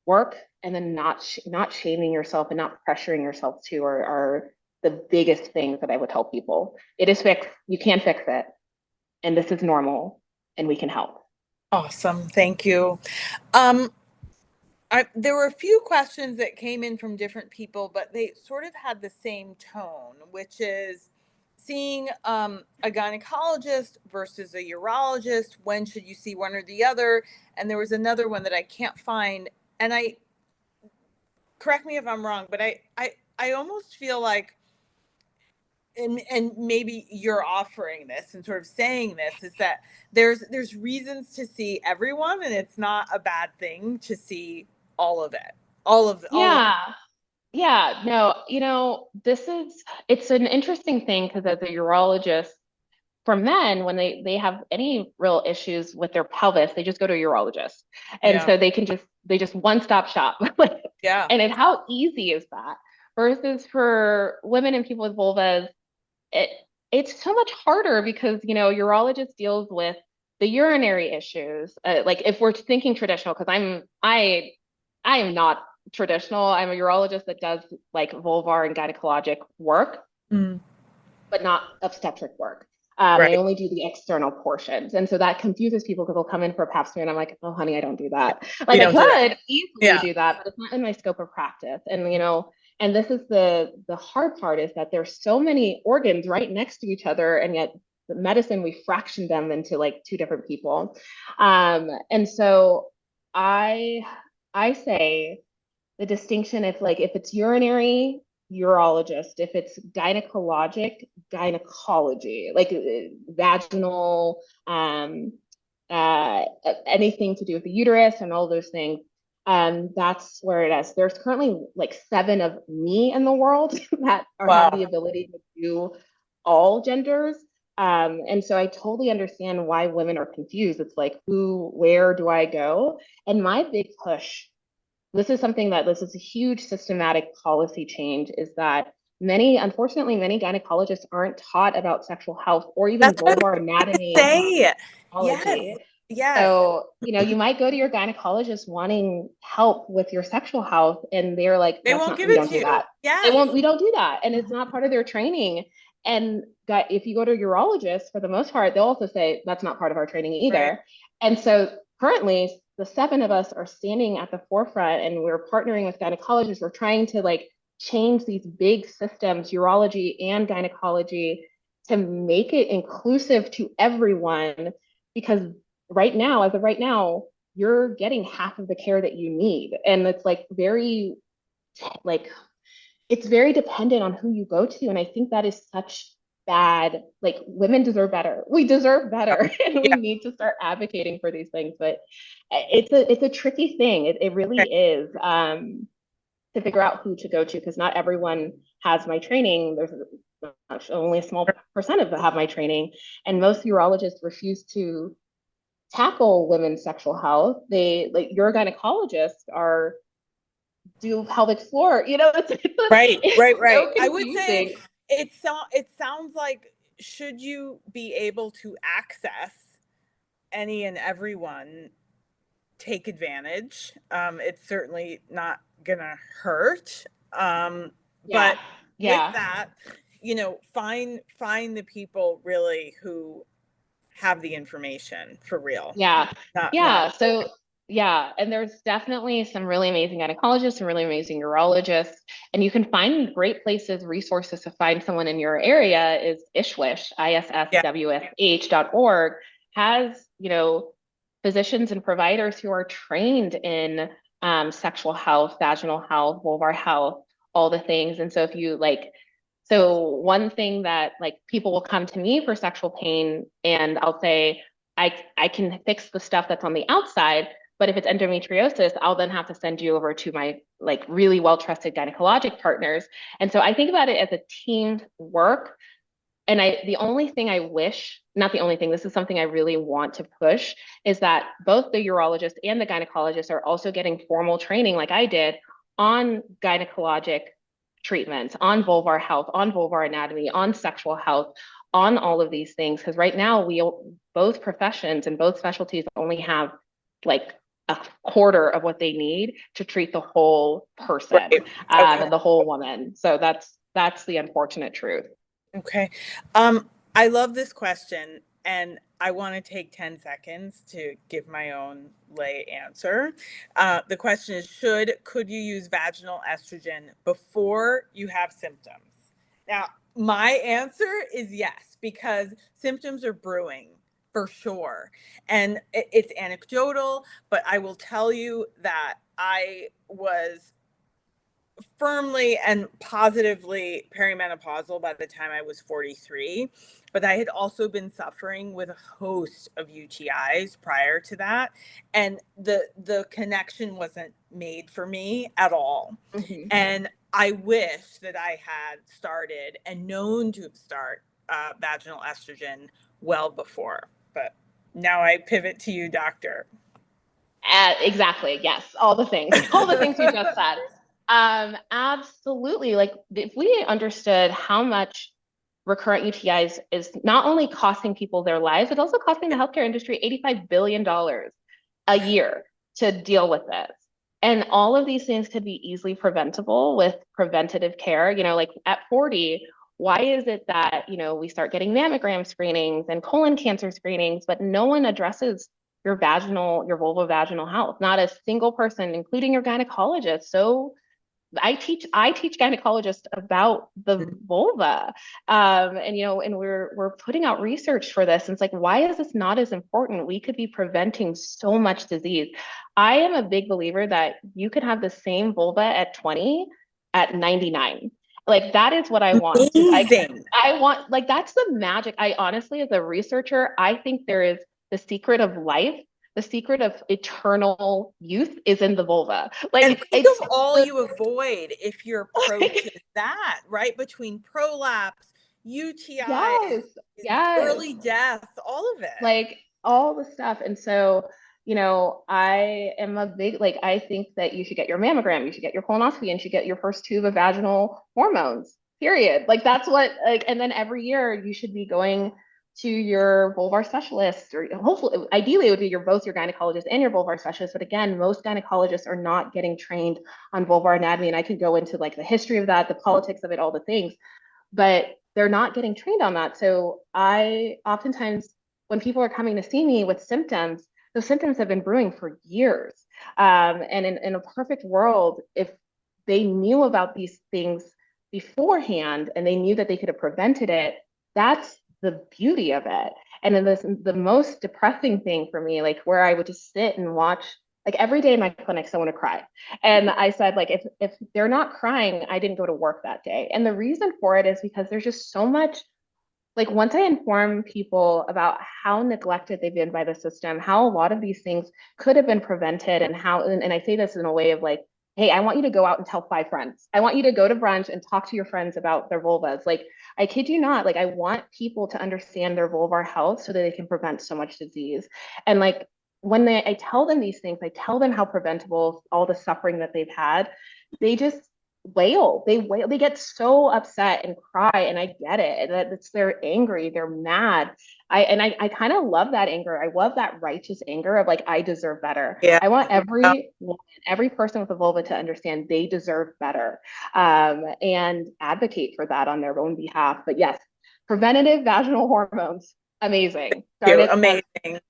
work and then not shaming yourself and not pressuring yourself too are the biggest things that I would tell people. It is fixed. You can fix it. And this is normal and we can help. Awesome. Thank you. There were a few questions that came in from different people, but they sort of had the same tone, which is seeing a gynecologist versus a urologist. When should you see one or the other? And there was another one that I can't find. And correct me if I'm wrong, but I almost feel like, and maybe you're offering this and sort of saying this, is that there's reasons to see everyone, and it's not a bad thing to see all of it, all of it. Yeah. Yeah, no, it's an interesting thing because as a urologist, for men, when they have any real issues with their pelvis, they just go to a urologist. And Yeah, so they just one-stop shop. Like, yeah, and how easy is that? Versus for women and people with vulvas, it it's so much harder because, urologist deals with the urinary issues. Like if we're thinking traditional, because I am not traditional. I'm a urologist that does like vulvar and gynecologic work, mm, but not obstetric work. I right, only do the external portions. And so that confuses people because they'll come in for a pap smear and I'm like, oh, honey, I don't do that. you Like I don't do that. could easily Yeah, do that, but it's not in my scope of practice. And this is the hard part is that there's so many organs right next to each other. And yet the medicine, we fraction them into like two different people. And so I, I say the distinction if it's urinary urologist, if it's gynecologic gynecology, like vaginal, uh, anything to do with the uterus and all those things. That's where it is. There's currently like 7 of me in the world that have the wow, ability to do all genders. And so I totally understand why women are confused. It's like, where do I go? And my big push, this is a huge systematic policy change, is that unfortunately, many gynecologists aren't taught about sexual health or even that's what I was vulvar going to anatomy say. Yes, ecology. yes, So, you might go to your gynecologist wanting help with your sexual health, and they're like, they won't give we it don't to do you. that. Yes, We don't do that. And it's not part of their training. And if you go to a urologist, for the most part, they'll also say that's not part of our training right. either. And so currently, the 7 of us are standing at the forefront and we're partnering with gynecologists. We're trying to like change these big systems, urology and gynecology, to make it inclusive to everyone because as of right now, you're getting half of the care that you need. And it's like it's very dependent on who you go to. And I think that is such bad, like women deserve better. We deserve better. And we Yeah, need to start advocating for these things. But it's a tricky thing. It really right. is. To figure out who to go to because not everyone has my training. There's only a small percent of them have my training, and most urologists refuse to tackle women's sexual health. They like your gynecologists are do pelvic floor. Right, right, It's right. so I would say confusing. it sounds like, should you be able to access any and everyone, take advantage. It's certainly not gonna hurt. Yeah, But with yeah, that, find the people really who have the information for real. yeah, Not yeah. So yeah, and there's definitely some really amazing gynecologists, some really amazing urologists, and you can find great places, resources to find someone in your area is ISSWSH, yeah, ISSWSH.org has, physicians and providers who are trained in sexual health, vaginal health, vulvar health, all the things. And so if you like, so one thing that like people will come to me for sexual pain and I'll say, I can fix the stuff that's on the outside, but if it's endometriosis, I'll then have to send you over to my like really well-trusted gynecologic partners. And so I think about it as a team work. And the only thing I wish, not the only thing, this is something I really want to push, is that both the urologist and the gynecologist are also getting formal training like I did on gynecologic treatments, on vulvar health, on vulvar anatomy, on sexual health, on all of these things. Because right now, both professions and both specialties only have like a quarter of what they need to treat the whole person, right. Okay. and the whole woman. So that's the unfortunate truth. Okay. I love this question, and I want to take 10 seconds to give my own lay answer. The question is, could you use vaginal estrogen before you have symptoms? Now, my answer is yes, because symptoms are brewing for sure. And it's anecdotal, but I will tell you that I was firmly and positively perimenopausal by the time I was 43, but I had also been suffering with a host of UTIs prior to that, and the connection wasn't made for me at all. Mm-hmm. And I wish that I had started and known to start vaginal estrogen well before, but now I pivot to you, doctor. Exactly. Yes. All the things, all the things you just said. Absolutely. Like if we understood how much recurrent UTIs is not only costing people their lives, it's also costing the healthcare industry $85 billion a year to deal with this. And all of these things could be easily preventable with preventative care. You know, like at 40, why is it that, you know, we start getting mammogram screenings and colon cancer screenings, but no one addresses your vaginal, your vulvovaginal health? Not a single person, including your gynecologist. So I teach gynecologists about the vulva, and you know, and we're putting out research for this. And it's like, why is this not as important? We could be preventing so much disease. I am a big believer that you could have the same vulva at 20 at 99. Like that is what I want. Amazing. I want, like, that's the magic. I honestly, as a researcher, I think there is the secret of life. The secret of eternal youth is in the vulva. Like And think it's of all the, you avoid if you're pro to that, right? Between prolapse, UTIs, yes, yes, early death, all of it. like all the stuff. And so, you know, I am a big, like, I think that you should get your mammogram, you should get your colonoscopy, and you should get your first tube of vaginal hormones, period. Like, that's what, like, and then every year you should be going to your vulvar specialist, or hopefully, ideally, it would be both your gynecologist and your vulvar specialist. But again, most gynecologists are not getting trained on vulvar anatomy. And I could go into like the history of that, the politics of it, all the things, but they're not getting trained on that. So I oftentimes, when people are coming to see me with symptoms, those symptoms have been brewing for years. And in a perfect world, if they knew about these things beforehand and they knew that they could have prevented it, that's the beauty of it. And then the most depressing thing for me, like where I would just sit and watch, like every day in my clinic, someone would cry. And I said, like, if they're not crying, I didn't go to work that day. And the reason for it is because there's just so much, like once I inform people about how neglected they've been by the system, how a lot of these things could have been prevented, and how, and I say this in a way of like, hey, I want you to go out and tell 5 friends. I want you to go to brunch and talk to your friends about their vulvas. Like, I kid you not, like I want people to understand their vulvar health so that they can prevent so much disease. And like when I tell them these things, I tell them how preventable all the suffering that they've had, they just wail, they get so upset and cry. And I get it, that it's, they're angry, they're mad. I kind of love that anger. I love that righteous anger of like, I deserve better. Yeah. I want every woman, every person with a vulva to understand they deserve better, and advocate for that on their own behalf. But yes, preventative vaginal hormones, amazing. Amazing.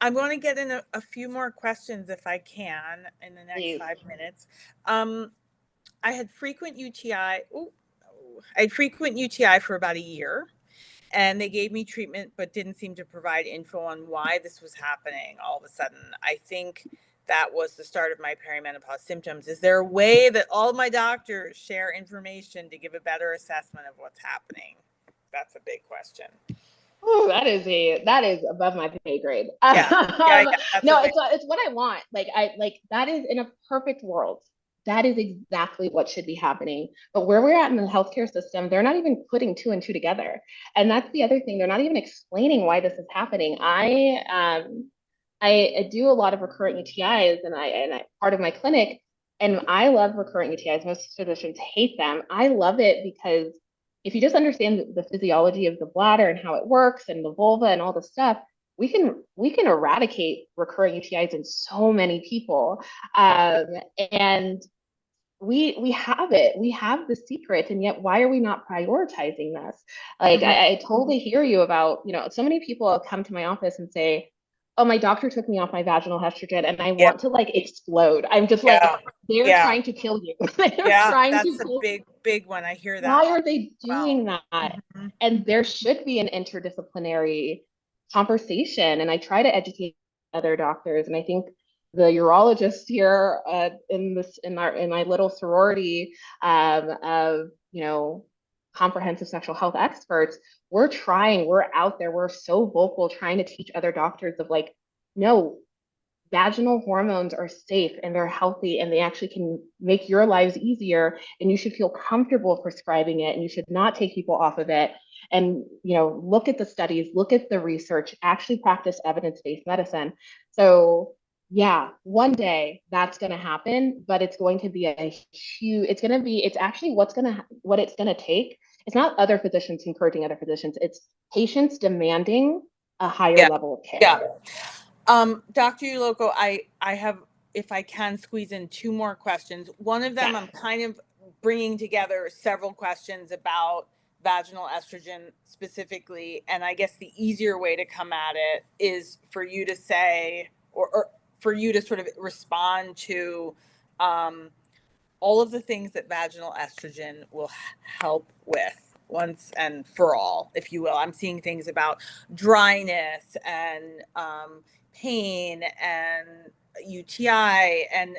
I'm going to get in a few more questions if I can in the next Please. 5 minutes. I had frequent UTI. I had frequent UTI for about a year, and they gave me treatment, but didn't seem to provide info on why this was happening all of a sudden. I think that was the start of my perimenopause symptoms. Is there a way that all of my doctors share information to give a better assessment of what's happening? That's a big question. Oh, that is above my pay grade. Yeah, yeah, No, it's what I want. Like that is, in a perfect world, that is exactly what should be happening. But where we're at in the healthcare system, they're not even putting two and two together. And that's the other thing. They're not even explaining why this is happening. I do a lot of recurrent UTIs, and I part of my clinic, and I love recurrent UTIs. Most physicians hate them. I love it because if you just understand the physiology of the bladder and how it works and the vulva and all the stuff, we can eradicate recurrent UTIs in so many people. And we have it. We have the secret, and yet why are we not prioritizing this? Like I totally hear you about, you know, so many people come to my office and say, oh, my doctor took me off my vaginal estrogen, and I Yeah. want to like explode. I'm just like, Yeah. they're Yeah. trying to kill you. They're Yeah. trying That's to a kill. big one. I hear that Why all are they well. doing that? And there should be an interdisciplinary conversation. And I try to educate other doctors. And I think urologist here in my little sorority of comprehensive sexual health experts, we're out there, we're so vocal trying to teach other doctors of like, no, vaginal hormones are safe and they're healthy and they actually can make your lives easier, and you should feel comfortable prescribing it and you should not take people off of it. And look at the studies, look at the research, actually practice evidence-based medicine. So yeah, one day that's going to happen, but it's going to be it's actually what it's going to take. It's not other physicians encouraging other physicians, it's patients demanding a higher Yeah. level of care. Yeah. Dr. Uloko, I have, if I can squeeze in two more questions. One of them, I'm kind of bringing together several questions about vaginal estrogen specifically. And I guess the easier way to come at it is for you to say, or for you to sort of respond to all of the things that vaginal estrogen will help with once and for all, if you will. I'm seeing things about dryness and pain and UTI, and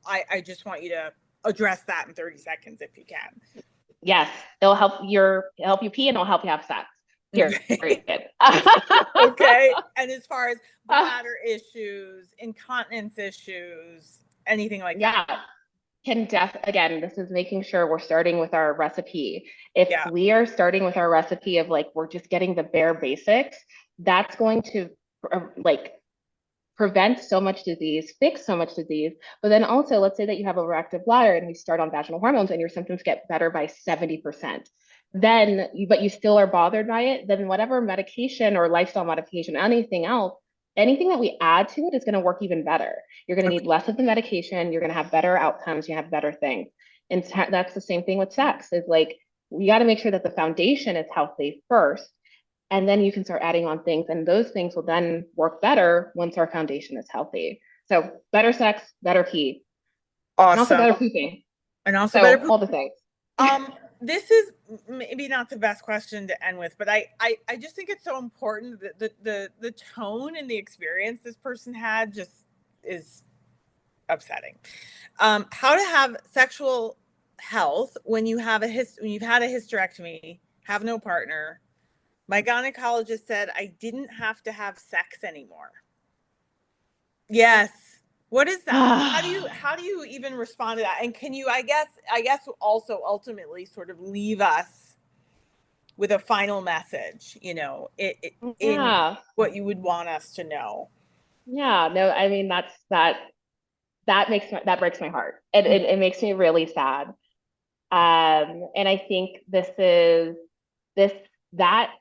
I just want you to address that in 30 seconds if you can. Yes, it'll help you pee and it'll help you have sex. Period. Okay. And as far as bladder issues, incontinence issues, anything like that. Again, this is making sure we're starting with our recipe. If we are starting with our recipe of like, we're just getting the bare basics, that's going to like prevent so much disease, fix so much disease. But then also, let's say that you have overactive bladder and we start on vaginal hormones and your symptoms get better by 70%. But you still are bothered by it, then whatever medication or lifestyle modification, anything else, anything that we add to it is going to work even better. You're going to need less of the medication. You're going to have better outcomes. You have better things. And that's the same thing with sex. Is like, we got to make sure that the foundation is healthy first, and then you can start adding on things, and those things will then work better once our foundation is healthy. So better sex, better pee, awesome. And also better pooping, and also better all the things. This is maybe not the best question to end with, but I just think it's so important that the tone and the experience this person had just is upsetting. How to have sexual health when you have when you've had a hysterectomy, have no partner. My gynecologist said I didn't have to have sex anymore. Yes. What is that? How do you even respond to that? And can you, I guess also ultimately sort of leave us with a final message, in what you would want us to know? Yeah, no, I mean, that breaks my heart. It makes me really sad. And I think that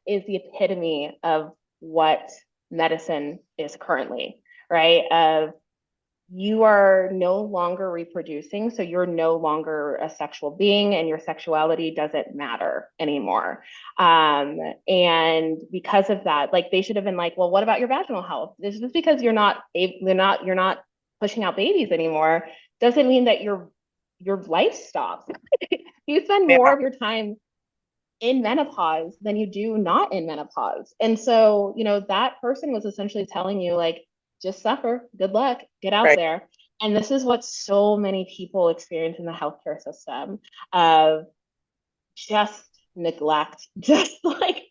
is the epitome of what medicine is currently, right? You are no longer reproducing, so you're no longer a sexual being, and your sexuality doesn't matter anymore. And because of that, like, they should have been like, well, what about your vaginal health? This just because you're not pushing out babies anymore doesn't mean that your life stops. You spend more of your time in menopause than you do not in menopause. And so, that person was essentially telling you, like, just suffer, good luck, get out there. And this is what so many people experience in the healthcare system of just neglect, just like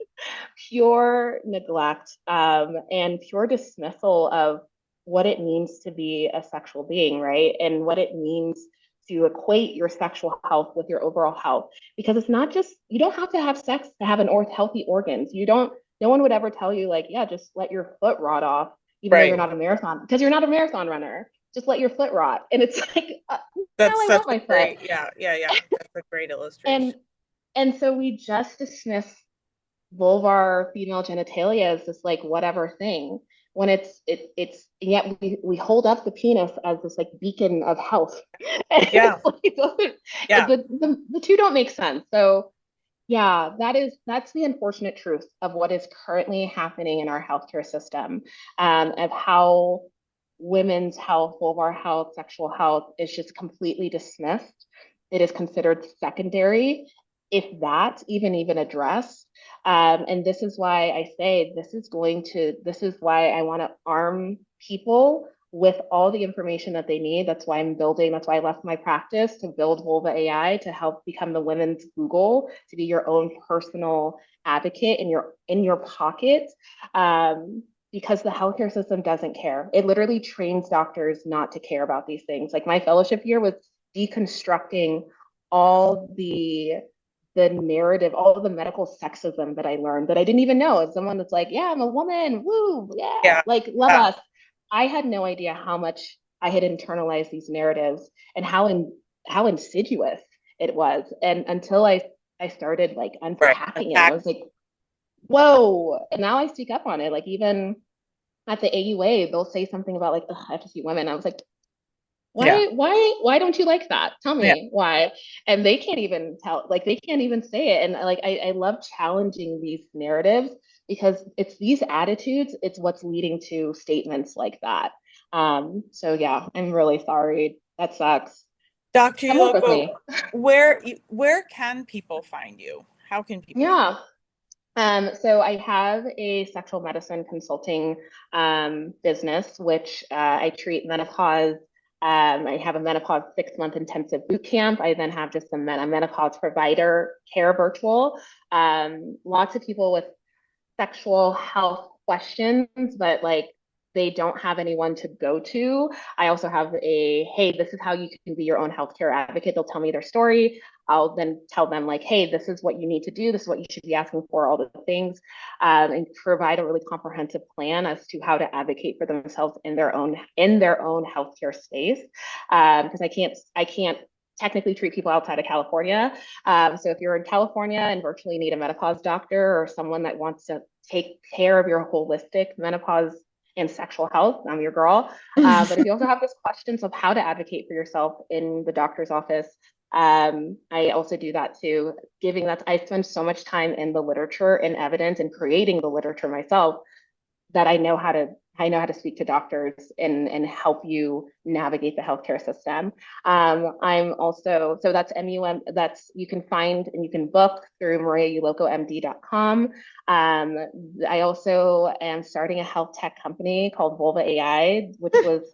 pure neglect, and pure dismissal of what it means to be a sexual being, right? And what it means to equate your sexual health with your overall health. Because it's not just, you don't have to have sex to have healthy organs. No one would ever tell you, like, yeah, just let your foot rot off, even though you're not a marathon, because you're not a marathon runner. Just let your foot rot. And it's like, that's I want my foot. Yeah. That's a great illustration. And so we just dismiss vulvar female genitalia as this like whatever thing, when it's yet we hold up the penis as this like beacon of health. And yeah. The two don't make sense. So yeah, that's the unfortunate truth of what is currently happening in our healthcare system, of how women's health, vulvar health, sexual health is just completely dismissed. It is considered secondary, if that even addressed. And this is why I say this is why I want to arm people with all the information that they need. That's why I left my practice to build Vulva AI to help become the women's Google, to be your own personal advocate in your pocket. Because the healthcare system doesn't care. It literally trains doctors not to care about these things. Like my fellowship year was deconstructing all the narrative, all the medical sexism that I learned that I didn't even know. As someone that's like, yeah, I'm a woman, woo, yeah, Yeah. like love us. I had no idea how much I had internalized these narratives and how insidious it was. And until I started like Right. unpacking it, I was like, whoa. And now I speak up on it. Like even at the AUA, they'll say something about like, I have to see women. I was like, Yeah. why don't you like that? Tell Yeah. me why. And they can't even they can't even say it. And like I love challenging these narratives because it's these attitudes, it's what's leading to statements like that. So yeah, I'm really sorry. That sucks. Dr. Come work with Uloko, me. where can people find you? How can people find Yeah. So I have a sexual medicine consulting business, which I treat menopause. I have a menopause 6-month intensive boot camp. I then have just a menopause provider care virtual. Lots of people with sexual health questions, but like they don't have anyone to go to. I also have hey, this is how you can be your own healthcare advocate. They'll tell me their story. I'll then tell them like, hey, this is what you need to do. This is what you should be asking for, all the things, and provide a really comprehensive plan as to how to advocate for themselves in their own healthcare space. Because I can't technically treat people outside of California. So if you're in California and virtually need a menopause doctor or someone that wants to take care of your holistic menopause and sexual health, I'm your girl. you? But if you also have these questions of how to advocate for yourself in the doctor's office, I also do that too. I spend so much time in the literature and evidence and creating the literature myself that I know how to speak to doctors and help you navigate the healthcare system. I'm also, so that's MUM, you can find and you can book through mariaulocomd.com. I also am starting a health tech company called Vulva AI, which was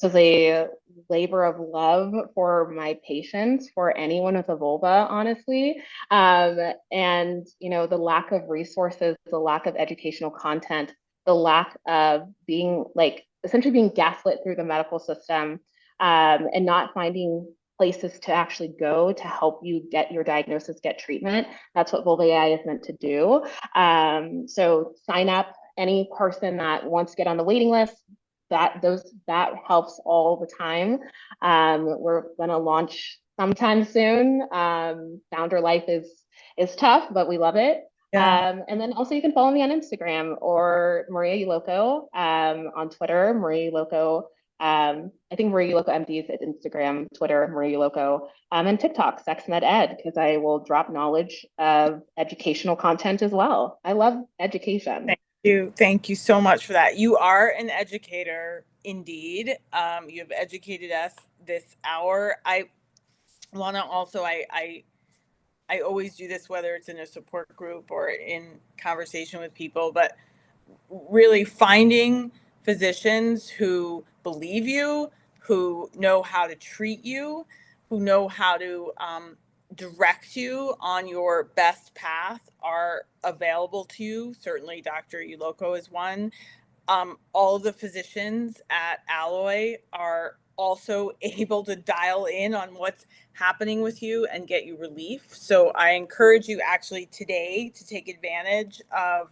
a labor of love for my patients, for anyone with a vulva, honestly. And the lack of resources, the lack of educational content, the lack of being essentially being gaslit through the medical system, and not finding places to actually go to help you get your diagnosis, get treatment. That's what Vulva AI is meant to do. So sign up. Any person that wants to get on the waiting list, that helps all the time. We're going to launch sometime soon. Founder life is tough, but we love it. Yeah. And then also you can follow me on Instagram or Maria Uloko on Twitter, Maria Uloko. I think Maria Uloko MD is at Instagram, Twitter, Maria Uloko, and TikTok, SexMedEd, because I will drop knowledge of educational content as well. I love education. Thank you so much for that. You are an educator indeed. You have educated us this hour. I want to also, I always do this, whether it's in a support group or in conversation with people, but really finding physicians who believe you, who know how to treat you, who know how to direct you on your best path are available to you. Certainly, Dr. Uloko is one. All of the physicians at Alloy are also able to dial in on what's happening with you and get you relief. So I encourage you actually today to take advantage of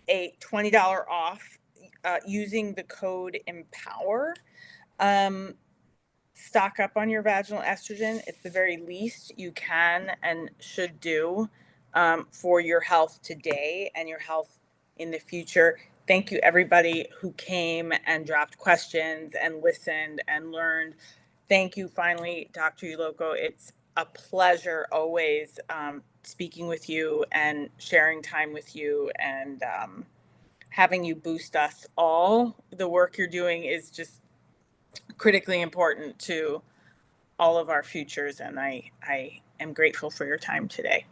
a $20 off using the code EMPOWER. Stock up on your vaginal estrogen. It's the very least you can and should do for your health today and your health in the future. Thank you, everybody who came and dropped questions and listened and learned. Thank you, finally, Dr. Uloko. It's a pleasure always speaking with you and sharing time with you and having you boost us all. The work you're doing is just critically important to all of our futures, and I am grateful for your time today.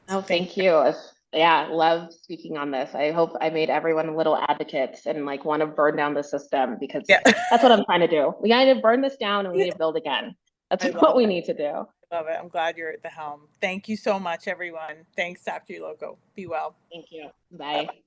Oh, Thank thank you. Yeah, love speaking on this. I hope I made everyone little advocates and like want to burn down the system, because Yeah. that's what I'm trying to do. We got to burn this down and we need to build again. That's I what love we it. need to do. I love it. I'm glad you're at the helm. Thank you so much, everyone. Thanks, Dr. Uloko. Be well. Thank you. Bye. Bye.